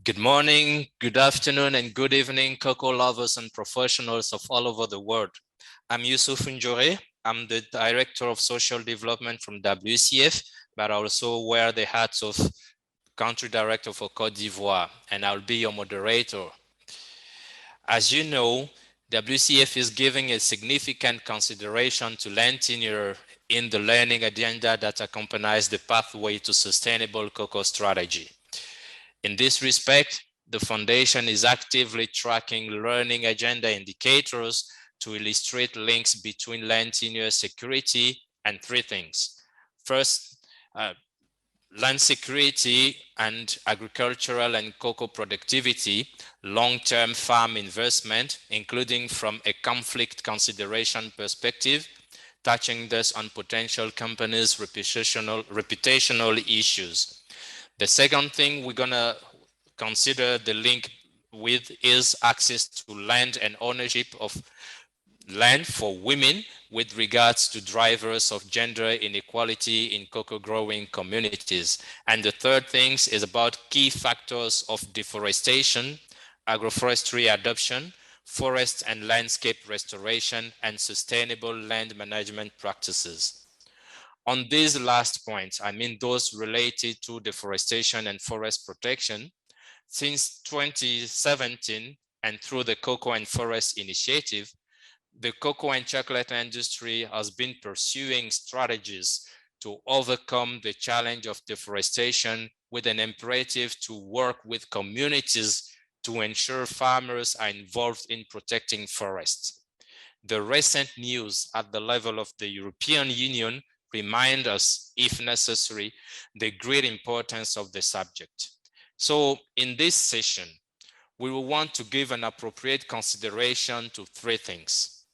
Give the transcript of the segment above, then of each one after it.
Good morning, good afternoon, and good evening, cocoa lovers and professionals of all over the world. I'm Yusuf Njore. I'm the Director of Social Development from WCF, but I also wear the hats of Country Director for Côte d'Ivoire, and I'll be your moderator. As you know, WCF is giving a significant consideration to land tenure in the learning agenda that accompanies the pathway to sustainable cocoa strategy. In this respect, the Foundation is actively tracking learning agenda indicators to illustrate links between land tenure security and three things. First, land security and agricultural and cocoa productivity, long-term farm investment, including from a conflict consideration perspective, touching thus on potential companies' reputational issues. The second thing we're gonna consider the link with is access to land and ownership of land for women with regards to drivers of gender inequality in cocoa growing communities. And the third thing is about key factors of deforestation, agroforestry adoption, forest and landscape restoration, and sustainable land management practices. On these last points, I mean those related to deforestation and forest protection, since 2017 and through the Cocoa and Forest Initiative, the cocoa and chocolate industry has been pursuing strategies to overcome the challenge of deforestation with an imperative to work with communities to ensure farmers are involved in protecting forests. The recent news at the level of the European Union remind us, if necessary, the great importance of the subject. So in this session, we will want to give an appropriate consideration to three things.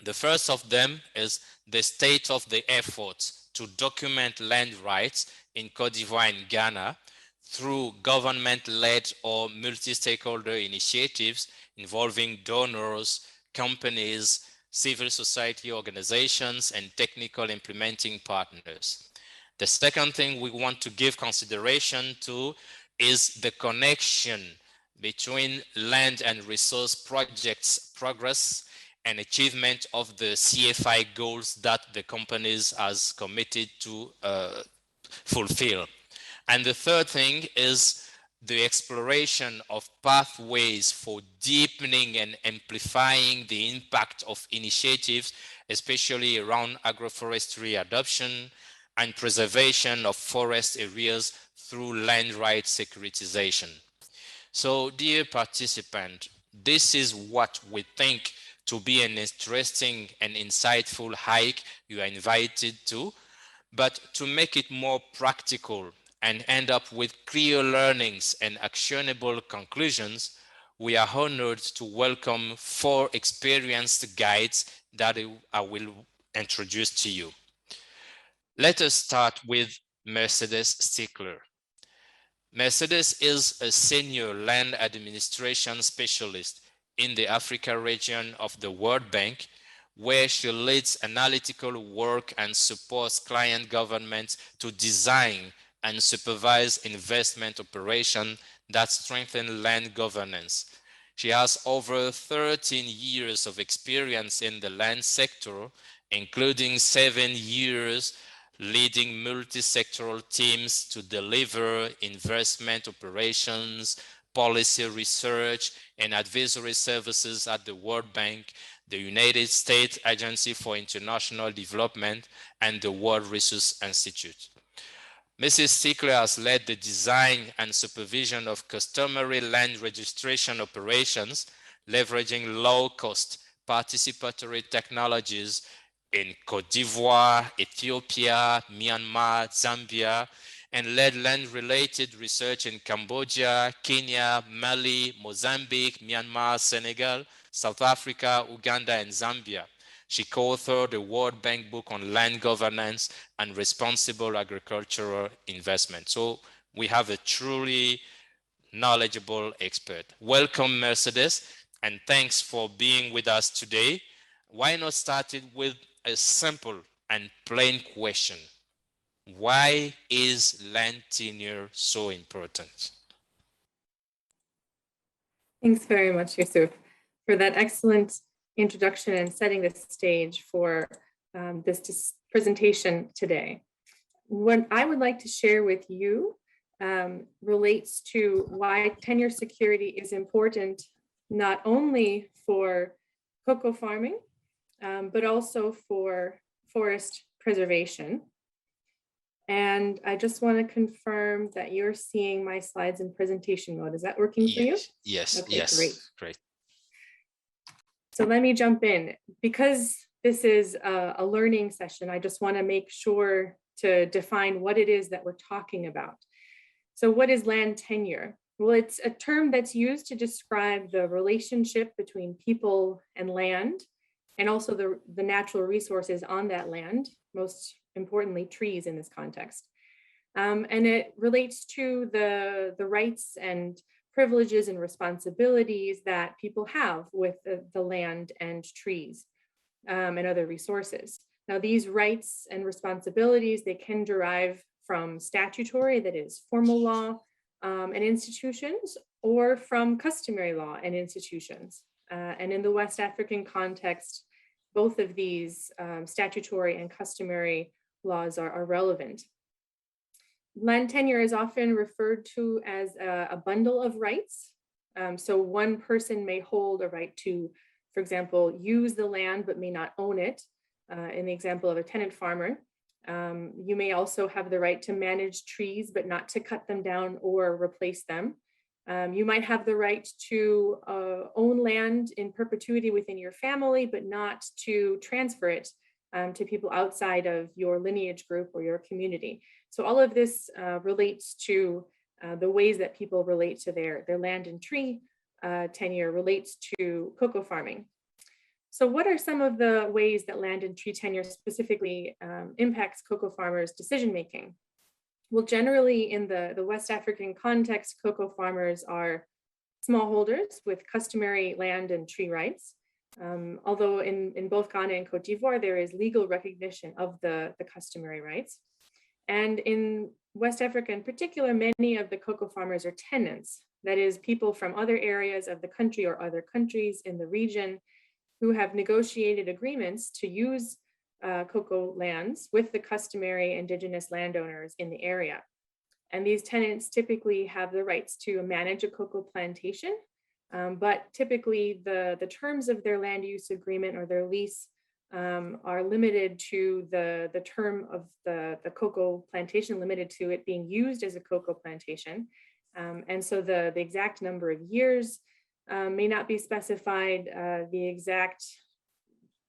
The first of them is the state of the efforts to document land rights in Côte d'Ivoire and Ghana through government-led or multi-stakeholder initiatives involving donors, companies, civil society organizations, and technical implementing partners. The second thing we want to give consideration to is the connection between land and resource projects progress and achievement of the CFI goals that the companies has committed to fulfill. And the third thing is the exploration of pathways for deepening and amplifying the impact of initiatives, especially around agroforestry adoption and preservation of forest areas through land rights securitization. So, dear participant, this is what we think to be an interesting and insightful hike you are invited to, but to make it more practical and end up with clear learnings and actionable conclusions, we are honored to welcome 4 experienced guides that I will introduce to you. Let us start with Mercedes Stickler. Mercedes is a senior land administration specialist in the Africa region of the World Bank, where she leads analytical work and supports client governments to design and supervise investment operations that strengthen land governance. She has over 13 years of experience in the land sector, including 7 years leading multi-sectoral teams to deliver investment operations, policy research, and advisory services at the World Bank, the United States Agency for International Development, and the World Resources Institute. Mrs. Stickler has led the design and supervision of customary land registration operations, leveraging low-cost participatory technologies in Côte d'Ivoire, Ethiopia, Myanmar, Zambia, and led land-related research in Cambodia, Kenya, Mali, Mozambique, Myanmar, Senegal, South Africa, Uganda, and Zambia. She co-authored a World Bank book on land governance and responsible agricultural investment. So we have a truly knowledgeable expert. Welcome, Mercedes, and thanks for being with us today. Why not start it with a simple and plain question? Why is land tenure so important? Thanks very much, Yusuf, for that excellent introduction and setting the stage for this presentation today. What I would like to share with you relates to why tenure security is important, not only for cocoa farming, but also for forest preservation. And I just want to confirm that you're seeing my slides in presentation mode. Is that working for you? Yes, okay, yes, great. So let me jump in. Because this is a learning session, I just want to make sure to define what it is that we're talking about. So what is land tenure? Well, it's a term that's used to describe the relationship between people and land, and also the natural resources on that land, most importantly, trees in this context. And it relates to the rights and privileges and responsibilities that people have with the land and trees and other resources. Now, these rights and responsibilities, they can derive from statutory, that is formal law and institutions, or from customary law and institutions. And in the West African context, both of these statutory and customary laws are relevant. Land tenure is often referred to as a bundle of rights. So one person may hold a right to, for example, use the land but may not own it. In the example of a tenant farmer, you may also have the right to manage trees but not to cut them down or replace them. You might have the right to own land in perpetuity within your family, but not to transfer it to people outside of your lineage group or your community. So all of this relates to the ways that people relate to their land and tree tenure relates to cocoa farming. So what are some of the ways that land and tree tenure specifically impacts cocoa farmers' decision-making? Well, generally in the West African context, cocoa farmers are smallholders with customary land and tree rights. Although in both Ghana and Cote d'Ivoire, there is legal recognition of the customary rights. And in West Africa in particular, many of the cocoa farmers are tenants, that is, people from other areas of the country or other countries in the region who have negotiated agreements to use cocoa lands with the customary indigenous landowners in the area. And these tenants typically have the rights to manage a cocoa plantation, but typically the terms of their land use agreement or their lease are limited to the term of the cocoa plantation, limited to it being used as a cocoa plantation. And so the exact number of years may not be specified, the exact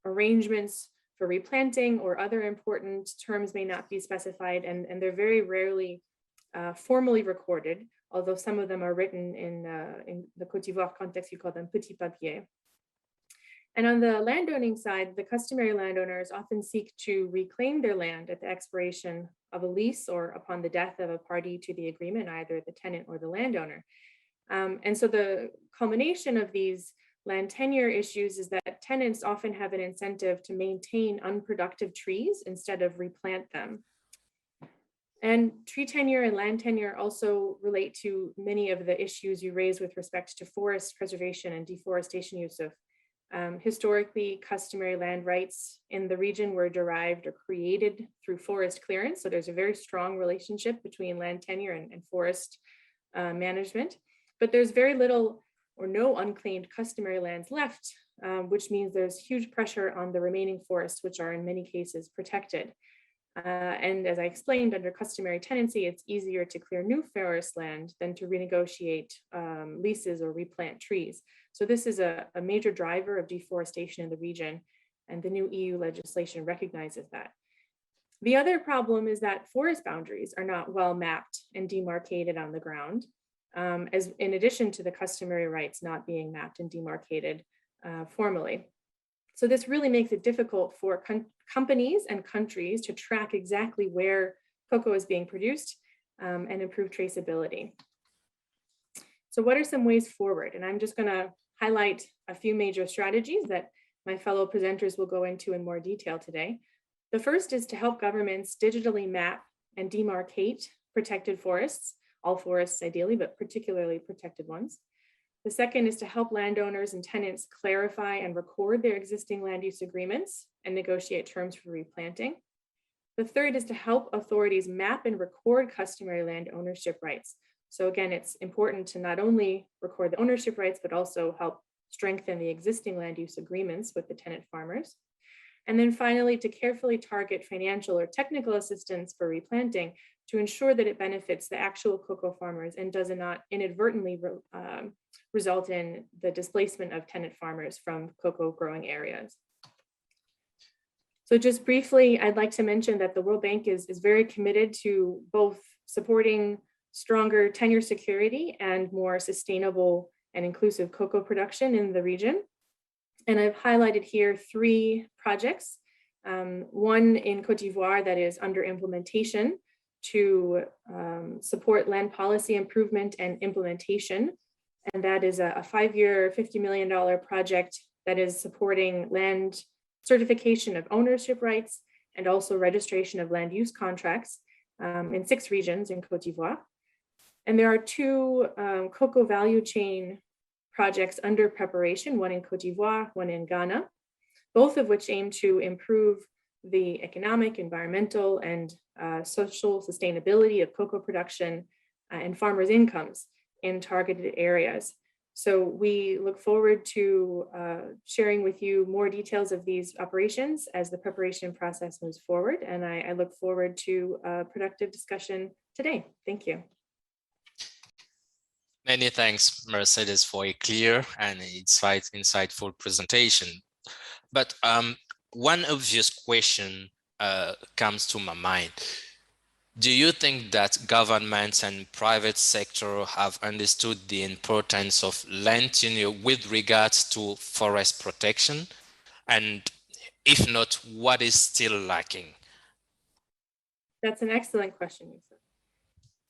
arrangements for replanting or other important terms may not be specified, and they're very rarely formally recorded, although some of them are written in the Cote d'Ivoire context, you call them petit papier. And on the landowning side, the customary landowners often seek to reclaim their land at the expiration of a lease or upon the death of a party to the agreement, either the tenant or the landowner. And so the culmination of these land tenure issues is that tenants often have an incentive to maintain unproductive trees instead of replant them. And tree tenure and land tenure also relate to many of the issues you raised with respect to forest preservation and deforestation, Yusuf. Historically, customary land rights in the region were derived or created through forest clearance. So there's a very strong relationship between land tenure and forest management. But there's very little or no unclaimed customary lands left, which means there's huge pressure on the remaining forests, which are in many cases protected. And as I explained, under customary tenancy, it's easier to clear new forest land than to renegotiate leases or replant trees. So this is a major driver of deforestation in the region, and the new EU legislation recognizes that. The other problem is that forest boundaries are not well mapped and demarcated on the ground, as in addition to the customary rights not being mapped and demarcated formally. So this really makes it difficult for companies and countries to track exactly where cocoa is being produced and improve traceability. So what are some ways forward? And I'm just going to highlight a few major strategies that my fellow presenters will go into in more detail today. The first is to help governments digitally map and demarcate protected forests, all forests ideally, but particularly protected ones. The second is to help landowners and tenants clarify and record their existing land use agreements and negotiate terms for replanting. The third is to help authorities map and record customary land ownership rights. So again, it's important to not only record the ownership rights, but also help strengthen the existing land use agreements with the tenant farmers. And then finally, to carefully target financial or technical assistance for replanting to ensure that it benefits the actual cocoa farmers and does not inadvertently result in the displacement of tenant farmers from cocoa growing areas. So just briefly, I'd like to mention that the World Bank is very committed to both supporting stronger tenure security and more sustainable and inclusive cocoa production in the region. And I've highlighted here 3 projects, one in Cote d'Ivoire that is under implementation to support land policy improvement and implementation. And that is a 5-year, $50 million project that is supporting land certification of ownership rights and also registration of land use contracts in 6 regions in Cote d'Ivoire. And there are 2 cocoa value chain projects under preparation, one in Cote d'Ivoire, one in Ghana, both of which aim to improve the economic, environmental, and social sustainability of cocoa production and farmers' incomes in targeted areas. So we look forward to sharing with you more details of these operations as the preparation process moves forward. And I look forward to a productive discussion today. Thank you. Many thanks, Mercedes, for a clear and insightful presentation. But one obvious question comes to my mind. Do you think that governments and private sector have understood the importance of land tenure with regards to forest protection? And if not, what is still lacking? That's an excellent question, Yusuf.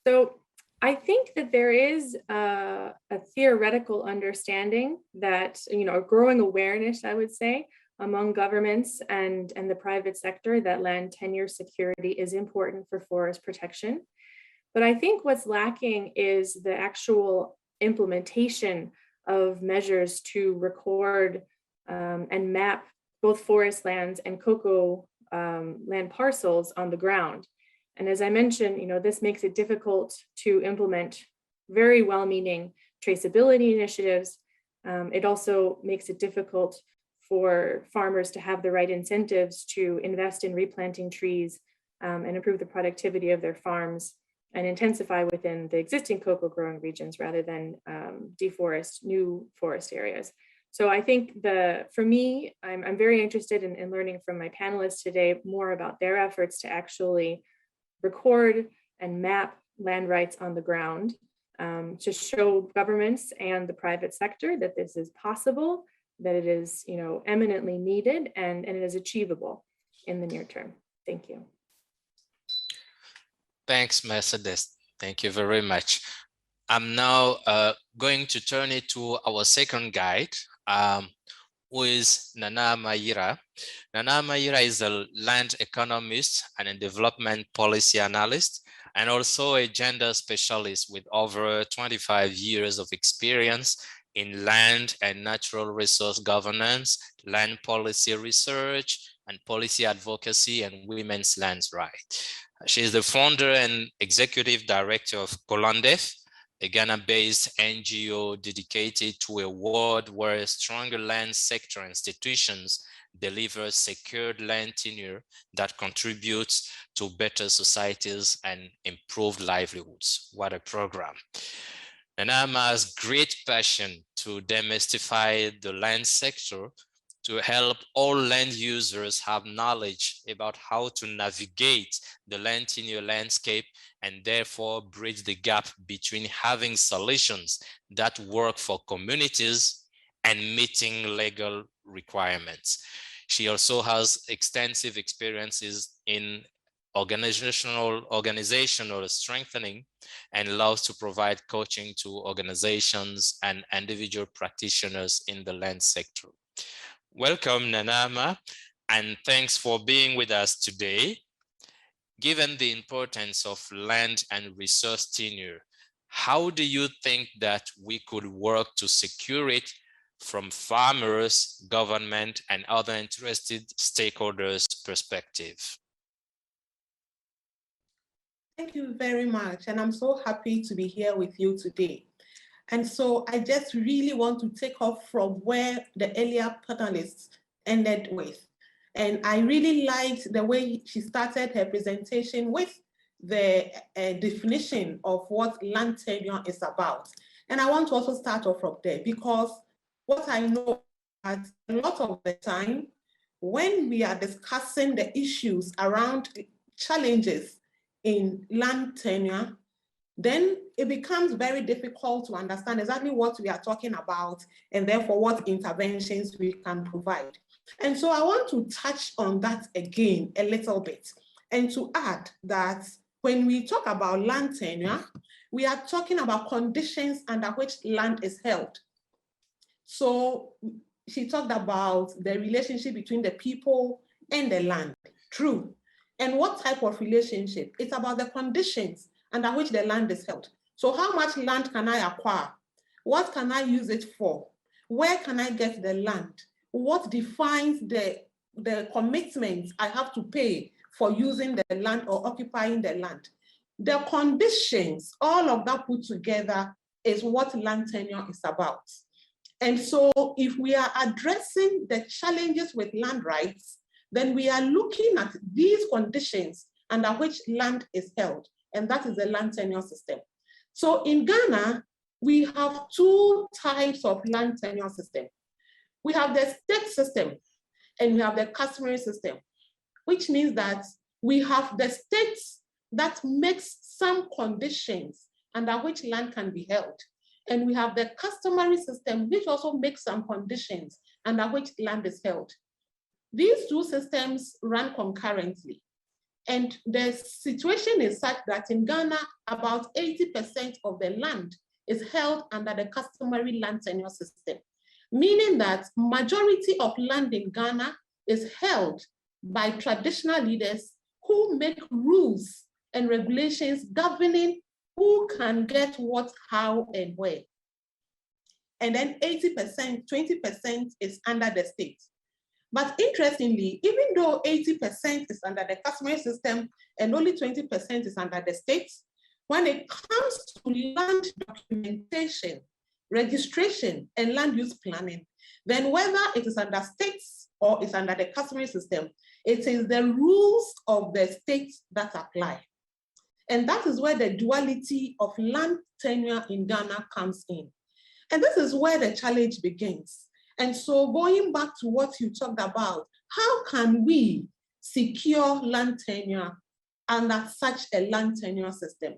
So I think that there is a theoretical understanding that, a growing awareness, I would say, among governments and the private sector that land tenure security is important for forest protection. But I think what's lacking is the actual implementation of measures to record and map both forest lands and cocoa land parcels on the ground. And as I mentioned, this makes it difficult to implement very well-meaning traceability initiatives. It also makes it difficult for farmers to have the right incentives to invest in replanting trees and improve the productivity of their farms and intensify within the existing cocoa growing regions rather than deforest new forest areas. So I think for me, I'm very interested in learning from my panelists today more about their efforts to actually record and map land rights on the ground to show governments and the private sector that this is possible, that it is eminently needed and it is achievable in the near term. Thank you. Thanks, Mercedes. Thank you very much. I'm now going to turn it to our second guide, who is Nana Mayira. Nana Mayira is a land economist and a development policy analyst, and also a gender specialist with over 25 years of experience in land and natural resource governance, land policy research, and policy advocacy and women's lands rights. She is the founder and executive director of Colandef, a Ghana-based NGO dedicated to a world where stronger land sector institutions deliver secured land tenure that contributes to better societies and improved livelihoods. What a program. Nanama has great passion to demystify the land sector to help all land users have knowledge about how to navigate the land tenure landscape and therefore bridge the gap between having solutions that work for communities and meeting legal requirements. She also has extensive experiences in organizational strengthening and loves to provide coaching to organizations and individual practitioners in the land sector. Welcome, Nanama, and thanks for being with us today. Given the importance of land and resource tenure, how do you think that we could work to secure it from farmers, government, and other interested stakeholders' perspective? Thank you very much. And I'm so happy to be here with you today. And so I just really want to take off from where the earlier panelists ended with. And I really liked the way she started her presentation with the definition of what land tenure is about. And I want to also start off from there, because what I know is a lot of the time when we are discussing the issues around challenges in land tenure, then it becomes very difficult to understand exactly what we are talking about and therefore what interventions we can provide. And so I want to touch on that again a little bit and to add that when we talk about land tenure, we are talking about conditions under which land is held. So she talked about the relationship between the people and the land. True. And what type of relationship? It's about the conditions under which the land is held. So how much land can I acquire? What can I use it for? Where can I get the land? What defines the commitments I have to pay for using the land or occupying the land? The conditions, all of that put together is what land tenure is about. And so if we are addressing the challenges with land rights, then we are looking at these conditions under which land is held, and that is the land tenure system. So in Ghana, we have two types of land tenure system. We have the state system and we have the customary system, which means that we have the states that makes some conditions under which land can be held. And we have the customary system, which also makes some conditions under which land is held. These two systems run concurrently. And the situation is such that in Ghana, about 80% of the land is held under the customary land tenure system, meaning that majority of land in Ghana is held by traditional leaders who make rules and regulations governing who can get what, how, and where. And then 80%, 20% is under the state. But interestingly, even though 80% is under the customary system and only 20% is under the state, when it comes to land documentation, registration, and land use planning, then whether it is under states or it's under the customary system, it is the rules of the state that apply. And that is where the duality of land tenure in Ghana comes in. And this is where the challenge begins. And so going back to what you talked about, how can we secure land tenure under such a land tenure system?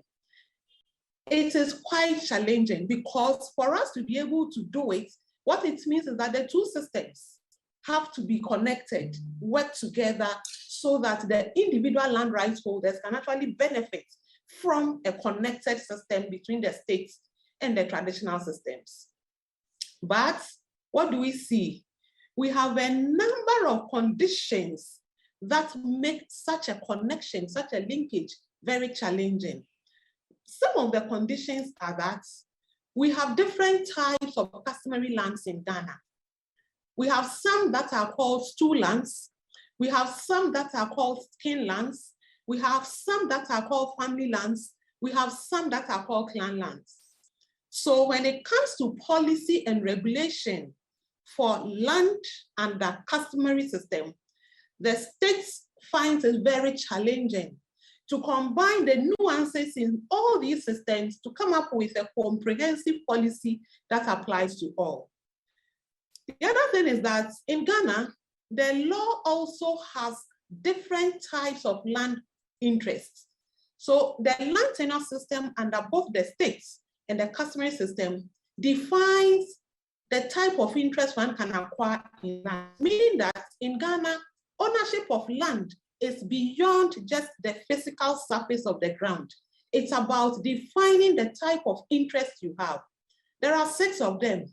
It is quite challenging because for us to be able to do it, what it means is that the two systems have to be connected, work together so that the individual land rights holders can actually benefit from a connected system between the states and the traditional systems. But what do we see? We have a number of conditions that make such a connection, such a linkage, very challenging. Some of the conditions are that we have different types of customary lands in Ghana. We have some that are called stool lands. We have some that are called skin lands. We have some that are called family lands. We have some that are called clan lands. So when it comes to policy and regulation for land under customary system, the states finds it very challenging to combine the nuances in all these systems to come up with a comprehensive policy that applies to all. The other thing is that in Ghana, the law also has different types of land interests. So the land tenure system under both the states and the customary system defines the type of interest one can acquire in land, meaning that in Ghana, ownership of land is beyond just the physical surface of the ground. It's about defining the type of interest you have. There are 6 of them.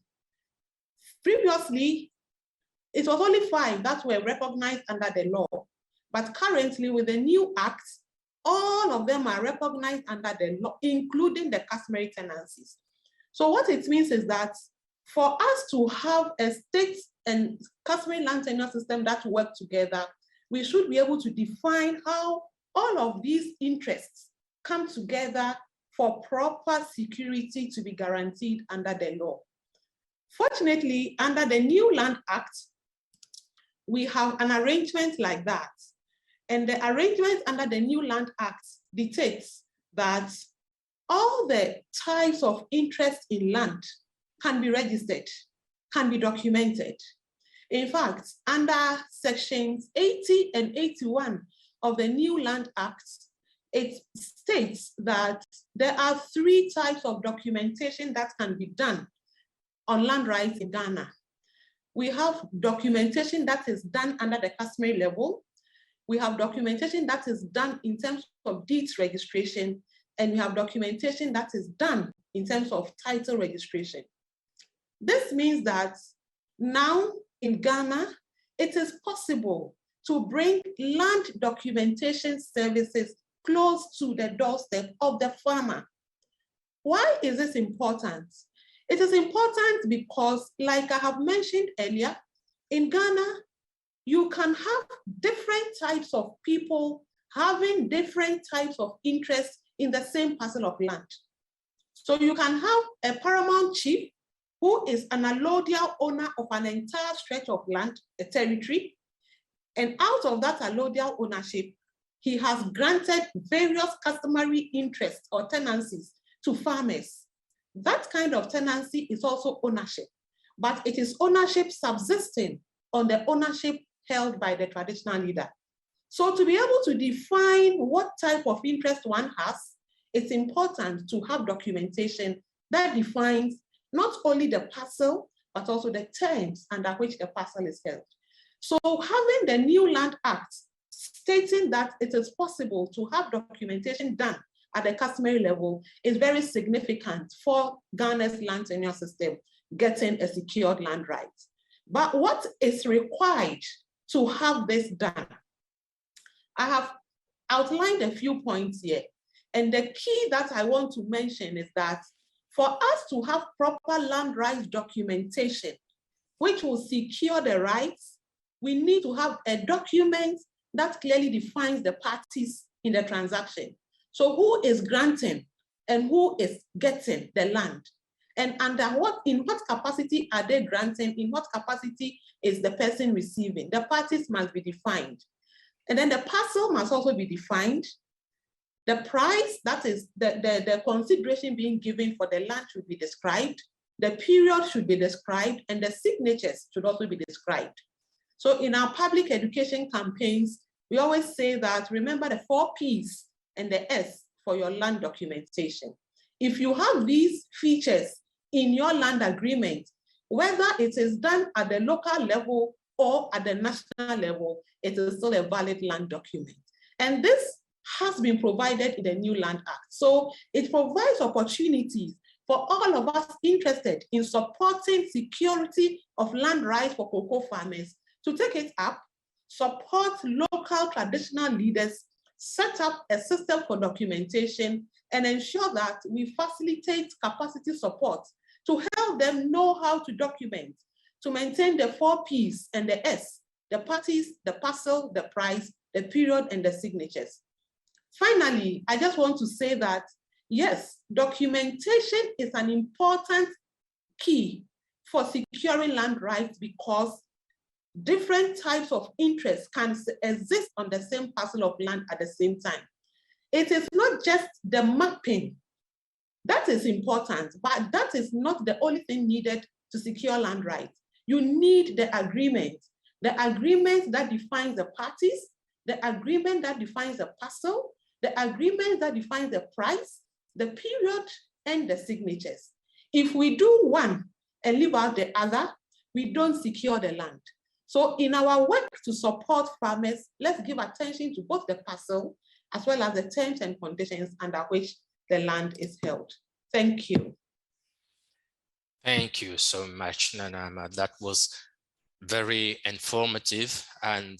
Previously, it was only 5 that were recognized under the law. But currently, with the new act, all of them are recognized under the law, including the customary tenancies. So what it means is that for us to have a state and customary land tenure system that work together, we should be able to define how all of these interests come together for proper security to be guaranteed under the law. Fortunately, under the new Land Act, we have an arrangement like that. And the arrangement under the new Land Act dictates that all the types of interest in land can be registered, can be documented. In fact, under sections 80 and 81 of the new Land Act, it states that there are 3 types of documentation that can be done on land rights in Ghana. We have documentation that is done under the customary level. We have documentation that is done in terms of deeds registration, and we have documentation that is done in terms of title registration. This means that now in Ghana, it is possible to bring land documentation services close to the doorstep of the farmer. Why is this important? It is important because, like I have mentioned earlier, in Ghana, you can have different types of people having different types of interests in the same parcel of land. So you can have a paramount chief who is an allodial owner of an entire stretch of land, a territory, and out of that allodial ownership, he has granted various customary interests or tenancies to farmers. That kind of tenancy is also ownership, but it is ownership subsisting on the ownership held by the traditional leader. So to be able to define what type of interest one has, it's important to have documentation that defines not only the parcel, but also the terms under which the parcel is held. So having the new Land Act stating that it is possible to have documentation done at the customary level is very significant for Ghana's land tenure system getting a secured land right. But what is required to have this done? I have outlined a few points here. And the key that I want to mention is that for us to have proper land rights documentation, which will secure the rights, we need to have a document that clearly defines the parties in the transaction. So who is granting and who is getting the land? And in what capacity are they granting? In what capacity is the person receiving? The parties must be defined. And then the parcel must also be defined. The price, that is the consideration being given for the land, should be described. The period should be described, and the signatures should also be described. So in our public education campaigns, we always say that remember the 4 P's and the S for your land documentation. If you have these features in your land agreement, whether it is done at the local level or at the national level, it is still a valid land document. And this has been provided in the new Land Act. So it provides opportunities for all of us interested in supporting security of land rights for cocoa farmers to take it up, support local traditional leaders, set up a system for documentation, and ensure that we facilitate capacity support to help them know how to document, to maintain the 4 P's and the S, the parties, the parcel, the price, the period, and the signatures. Finally, I just want to say that, yes, documentation is an important key for securing land rights because different types of interests can exist on the same parcel of land at the same time. It is not just the mapping. That is important, but that is not the only thing needed to secure land rights. You need the agreement that defines the parties, the agreement that defines the parcel, the agreement that defines the price, the period, and the signatures. If we do one and leave out the other, we don't secure the land. So in our work to support farmers, let's give attention to both the parcel as well as the terms and conditions under which the land is held. Thank you. Thank you so much, Nanama. That was very informative, and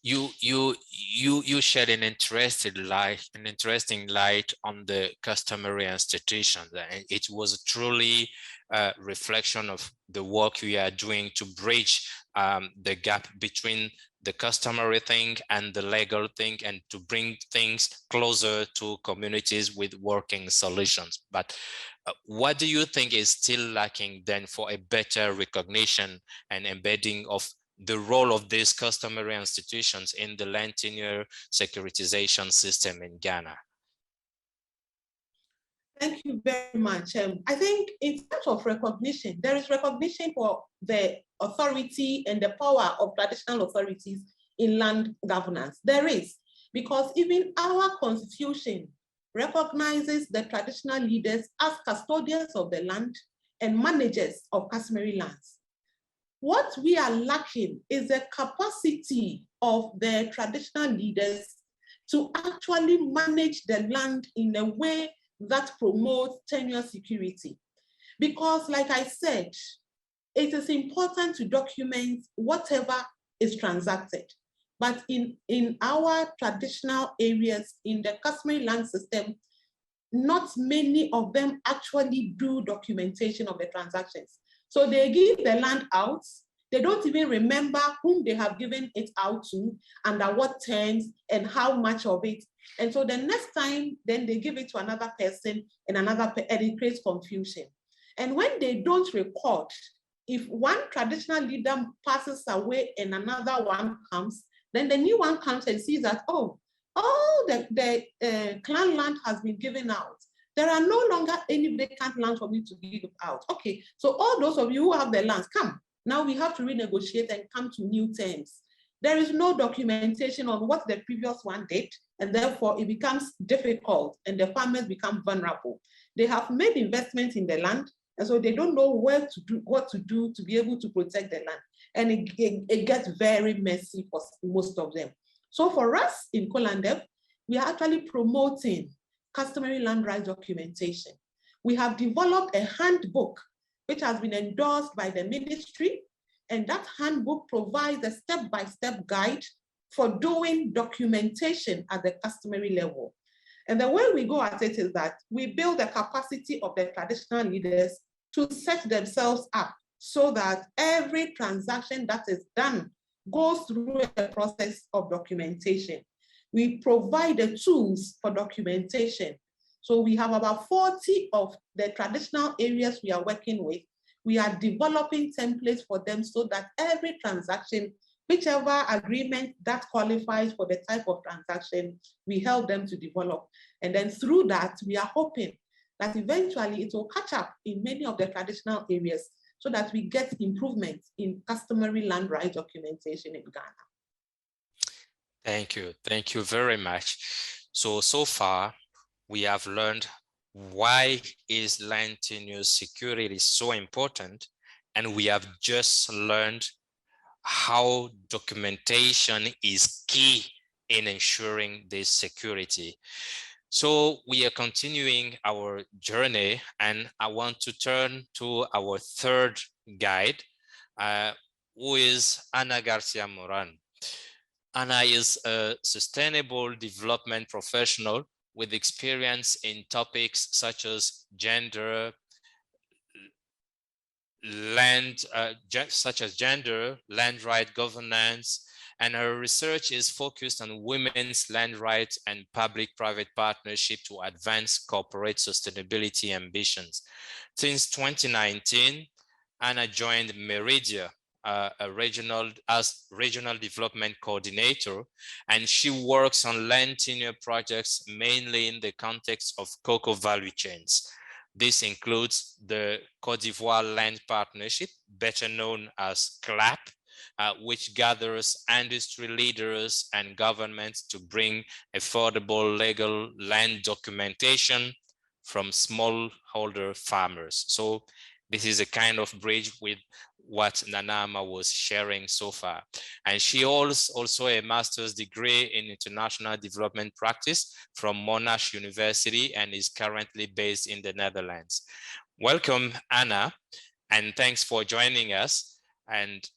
You shed an interesting light on the customary institutions, and it was truly a reflection of the work we are doing to bridge the gap between the customary thing and the legal thing, and to bring things closer to communities with working solutions. But what do you think is still lacking then for a better recognition and embedding of the role of these customary institutions in the land tenure securitization system in Ghana? Thank you very much. I think in terms of recognition, there is recognition for the authority and the power of traditional authorities in land governance. There is, because even our constitution recognizes the traditional leaders as custodians of the land and managers of customary lands. What we are lacking is the capacity of the traditional leaders to actually manage the land in a way that promotes tenure security. Because like I said, it is important to document whatever is transacted. But in our traditional areas, in the customary land system, not many of them actually do documentation of the transactions. So they give the land out, they don't even remember whom they have given it out to, under what terms, and how much of it. And so the next time, then they give it to another person and it creates confusion. And when they don't record, if one traditional leader passes away and another one comes, then the new one comes and sees that, oh, the clan land has been given out. There are no longer any vacant land for me to give out. Okay, so all those of you who have the lands, come. Now we have to renegotiate and come to new terms. There is no documentation on what the previous one did, and therefore it becomes difficult and the farmers become vulnerable. They have made investments in the land, and so they don't know what to do to be able to protect the land. And it gets very messy for most of them. So for us in Colandep, we are actually promoting customary land rights documentation. We have developed a handbook which has been endorsed by the ministry, and that handbook provides a step-by-step guide for doing documentation at the customary level. And the way we go at it is that we build the capacity of the traditional leaders to set themselves up so that every transaction that is done goes through a process of documentation. We provide the tools for documentation. So we have about 40 of the traditional areas we are working with. We are developing templates for them so that every transaction, whichever agreement that qualifies for the type of transaction, we help them to develop. And then through that, we are hoping that eventually it will catch up in many of the traditional areas so that we get improvements in customary land rights documentation in Ghana. Thank you. Thank you very much. So far, we have learned why is land tenure security so important, and we have just learned how documentation is key in ensuring this security. So we are continuing our journey, and I want to turn to our third guide, who is Ana Garcia Moran. Ana is a sustainable development professional with experience in topics such as gender, land right governance, and her research is focused on women's land rights and public-private partnership to advance corporate sustainability ambitions. Since 2019, Ana joined Meridia, as regional development coordinator, and she works on land tenure projects mainly in the context of cocoa value chains. This includes the Côte d'Ivoire Land Partnership, better known as CLAP, which gathers industry leaders and governments to bring affordable legal land documentation from smallholder farmers. So this is a kind of bridge with what Nanama was sharing so far. And she holds also a master's degree in international development practice from Monash University and is currently based in the Netherlands. Welcome, Ana, and thanks for joining us. And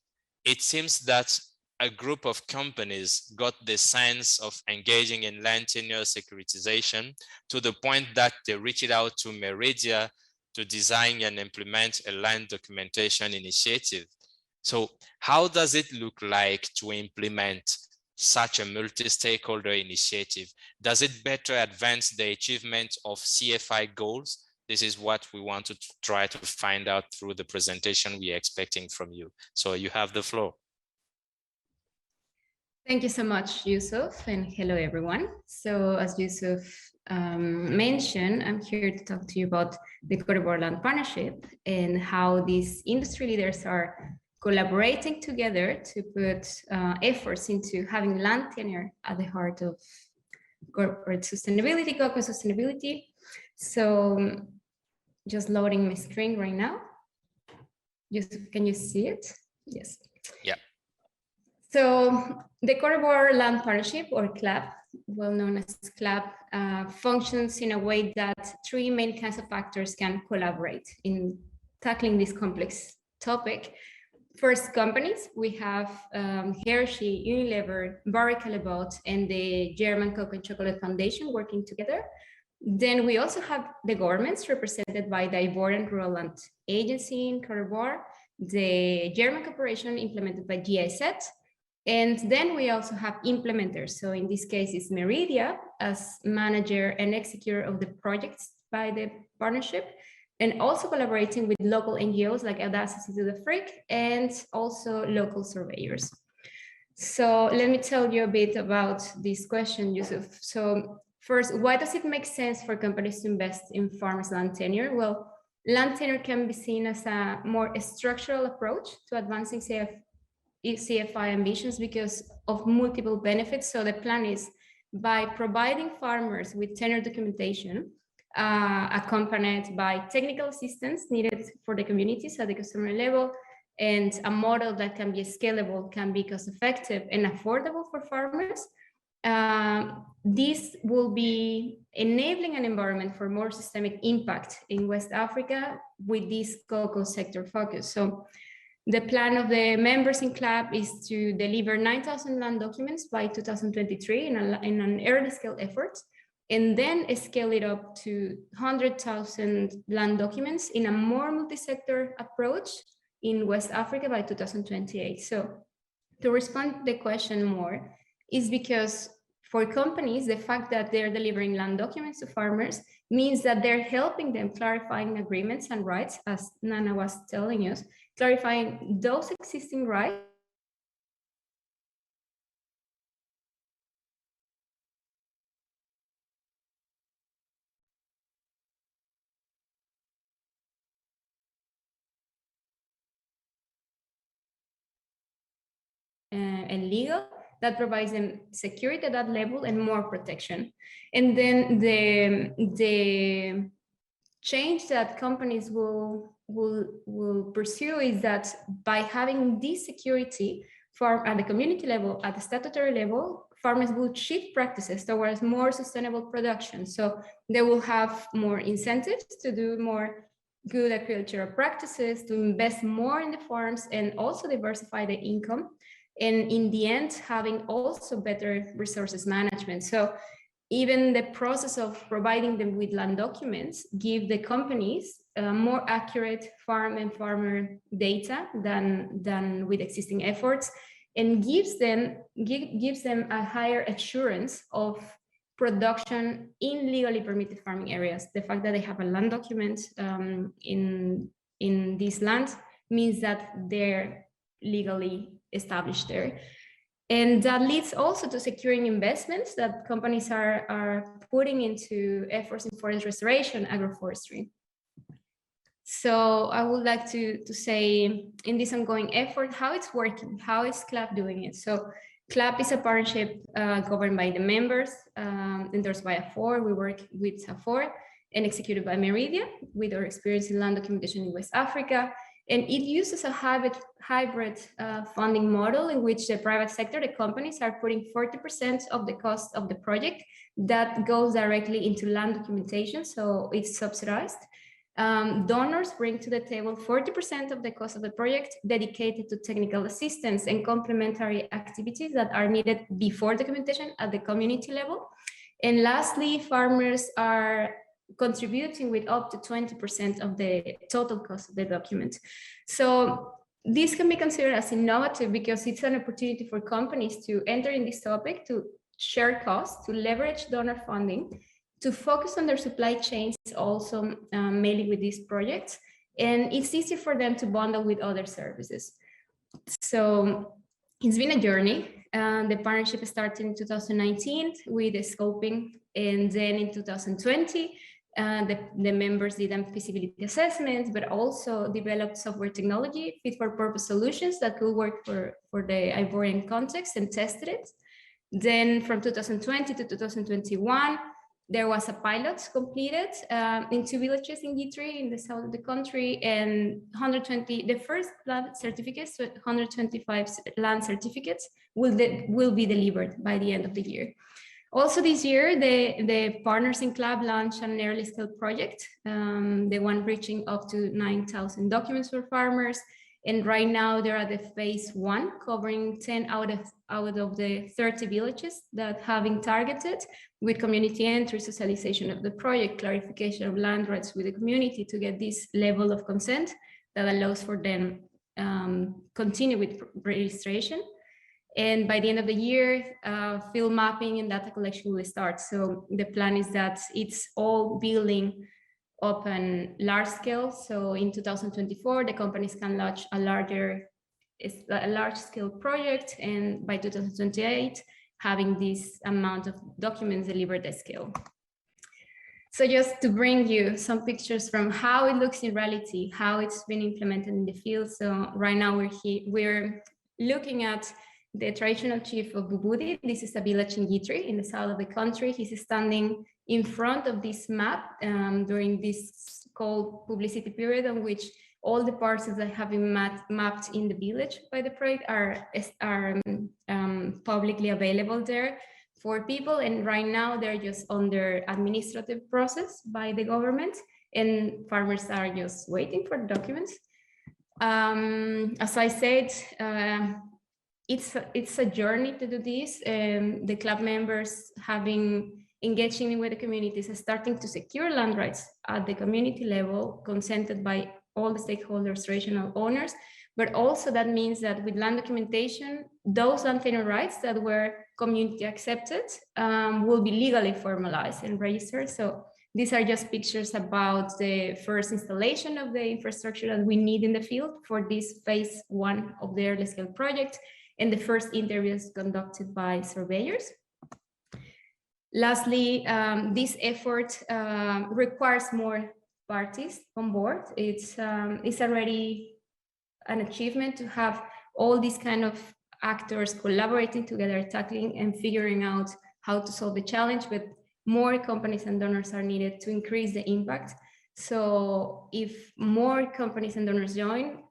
it seems that a group of companies got the sense of engaging in land tenure securitization to the point that they reached out to Meridia to design and implement a land documentation initiative. So how does it look like to implement such a multi-stakeholder initiative? Does it better advance the achievement of CFI goals? This is what we want to try to find out through the presentation we are expecting from you. So you have the floor. Thank you so much, Yusuf, and hello, everyone. So as Yusuf mentioned, I'm here to talk to you about the Cote d'Ivoire Land Partnership and how these industry leaders are collaborating together to put efforts into having land tenure at the heart of corporate sustainability, cocoa sustainability. So just loading my screen right now. Yusuf, can you see it? Yes. Yeah. So the Cote d'Ivoire Land Partnership, or CLAP, well known as CLAP, functions in a way that three main kinds of actors can collaborate in tackling this complex topic. First, companies. We have Hershey, Unilever, Barry Callebaut, and the German Cocoa and Chocolate Foundation working together. Then we also have the governments represented by the Ivorian Rural Land Agency in Cote d'Ivoire, the German corporation implemented by GIZ, and then we also have implementers. So in this case, it's Meridia as manager and executor of the projects by the partnership, and also collaborating with local NGOs like Audaces to the Frick and also local surveyors. So let me tell you a bit about this question, Yusuf. So first, why does it make sense for companies to invest in farmers' land tenure? Well, land tenure can be seen as a more structural approach to advancing CFI ambitions because of multiple benefits. So the plan is by providing farmers with tenure documentation, accompanied by technical assistance needed for the communities at the customer level, and a model that can be scalable, can be cost-effective and affordable for farmers. This will be enabling an environment for more systemic impact in West Africa with this cocoa sector focus. So the plan of the members in CLAP is to deliver 9,000 land documents by 2023 in an early scale effort, and then scale it up to 100,000 land documents in a more multi-sector approach in West Africa by 2028. So to respond to the question more is because for companies, the fact that they're delivering land documents to farmers means that they're helping them clarifying agreements and rights, as Nana was telling us, clarifying those existing rights and legal, that provides them security at that level and more protection. And then the change that companies will pursue is that by having this security at the community level, at the statutory level, farmers will shift practices towards more sustainable production. So they will have more incentives to do more good agricultural practices, to invest more in the farms, and also diversify the income. And in the end, having also better resources management. So even the process of providing them with land documents give the companies more accurate farm and farmer data than with existing efforts, and gives them a higher assurance of production in legally permitted farming areas. The fact that they have a land document in these lands means that they're legally established there. And that leads also to securing investments that companies are putting into efforts in forest restoration, agroforestry. So I would like to say in this ongoing effort, how it's working, how is CLAP doing it? So CLAP is a partnership governed by the members, endorsed by AFOR. We work with AFOR and executed by Meridia with our experience in land documentation in West Africa. And it uses a hybrid funding model in which the private sector, the companies, are putting 40% of the cost of the project that goes directly into land documentation, so it's subsidized. Donors bring to the table 40% of the cost of the project dedicated to technical assistance and complementary activities that are needed before documentation at the community level. And lastly, farmers are contributing with up to 20% of the total cost of the document. So this can be considered as innovative because it's an opportunity for companies to enter in this topic, to share costs, to leverage donor funding, to focus on their supply chains also mainly with these projects. And it's easy for them to bundle with other services. So it's been a journey. The partnership started in 2019 with the scoping, and then in 2020, the members did a feasibility assessment, but also developed software technology fit for purpose solutions that could work for the Ivorian context and tested it. Then from 2020 to 2021, there was a pilot completed in 2 villages in G3 in the south of the country, and the first land certificates, so 125 land certificates will be delivered by the end of the year. Also this year, the Partners in Club launched an early scale project, the one reaching up to 9,000 documents for farmers. And right now they're at the phase 1, covering 10 out of the 30 villages that have been targeted, with community entry, socialization of the project, clarification of land rights with the community to get this level of consent that allows for them continue with registration. And by the end of the year, field mapping and data collection will start. So the plan is that it's all building up on large scale. So in 2024, the companies can launch a large scale project, and by 2028, having this amount of documents delivered at scale. So just to bring you some pictures from how it looks in reality, how it's been implemented in the field. So right now we're looking at the traditional chief of Bubudi. This is a village in G3 in the south of the country. He's standing in front of this map during this cold publicity period, on which all the parcels that have been mapped in the village by the project are publicly available there for people. And right now they're just under administrative process by the government, and farmers are just waiting for the documents. As I said, it's a journey to do this. The club members have been engaging with the communities, starting to secure land rights at the community level, consented by all the stakeholders, regional owners. But also that means that with land documentation, those land tenure rights that were community accepted will be legally formalized and registered. So these are just pictures about the first installation of the infrastructure that we need in the field for this phase 1 of the early scale project, and the first interviews conducted by surveyors. Lastly, this effort requires more parties on board. It's already an achievement to have all these kind of actors collaborating together, tackling and figuring out how to solve the challenge, but more companies and donors are needed to increase the impact. So if more companies and donors join,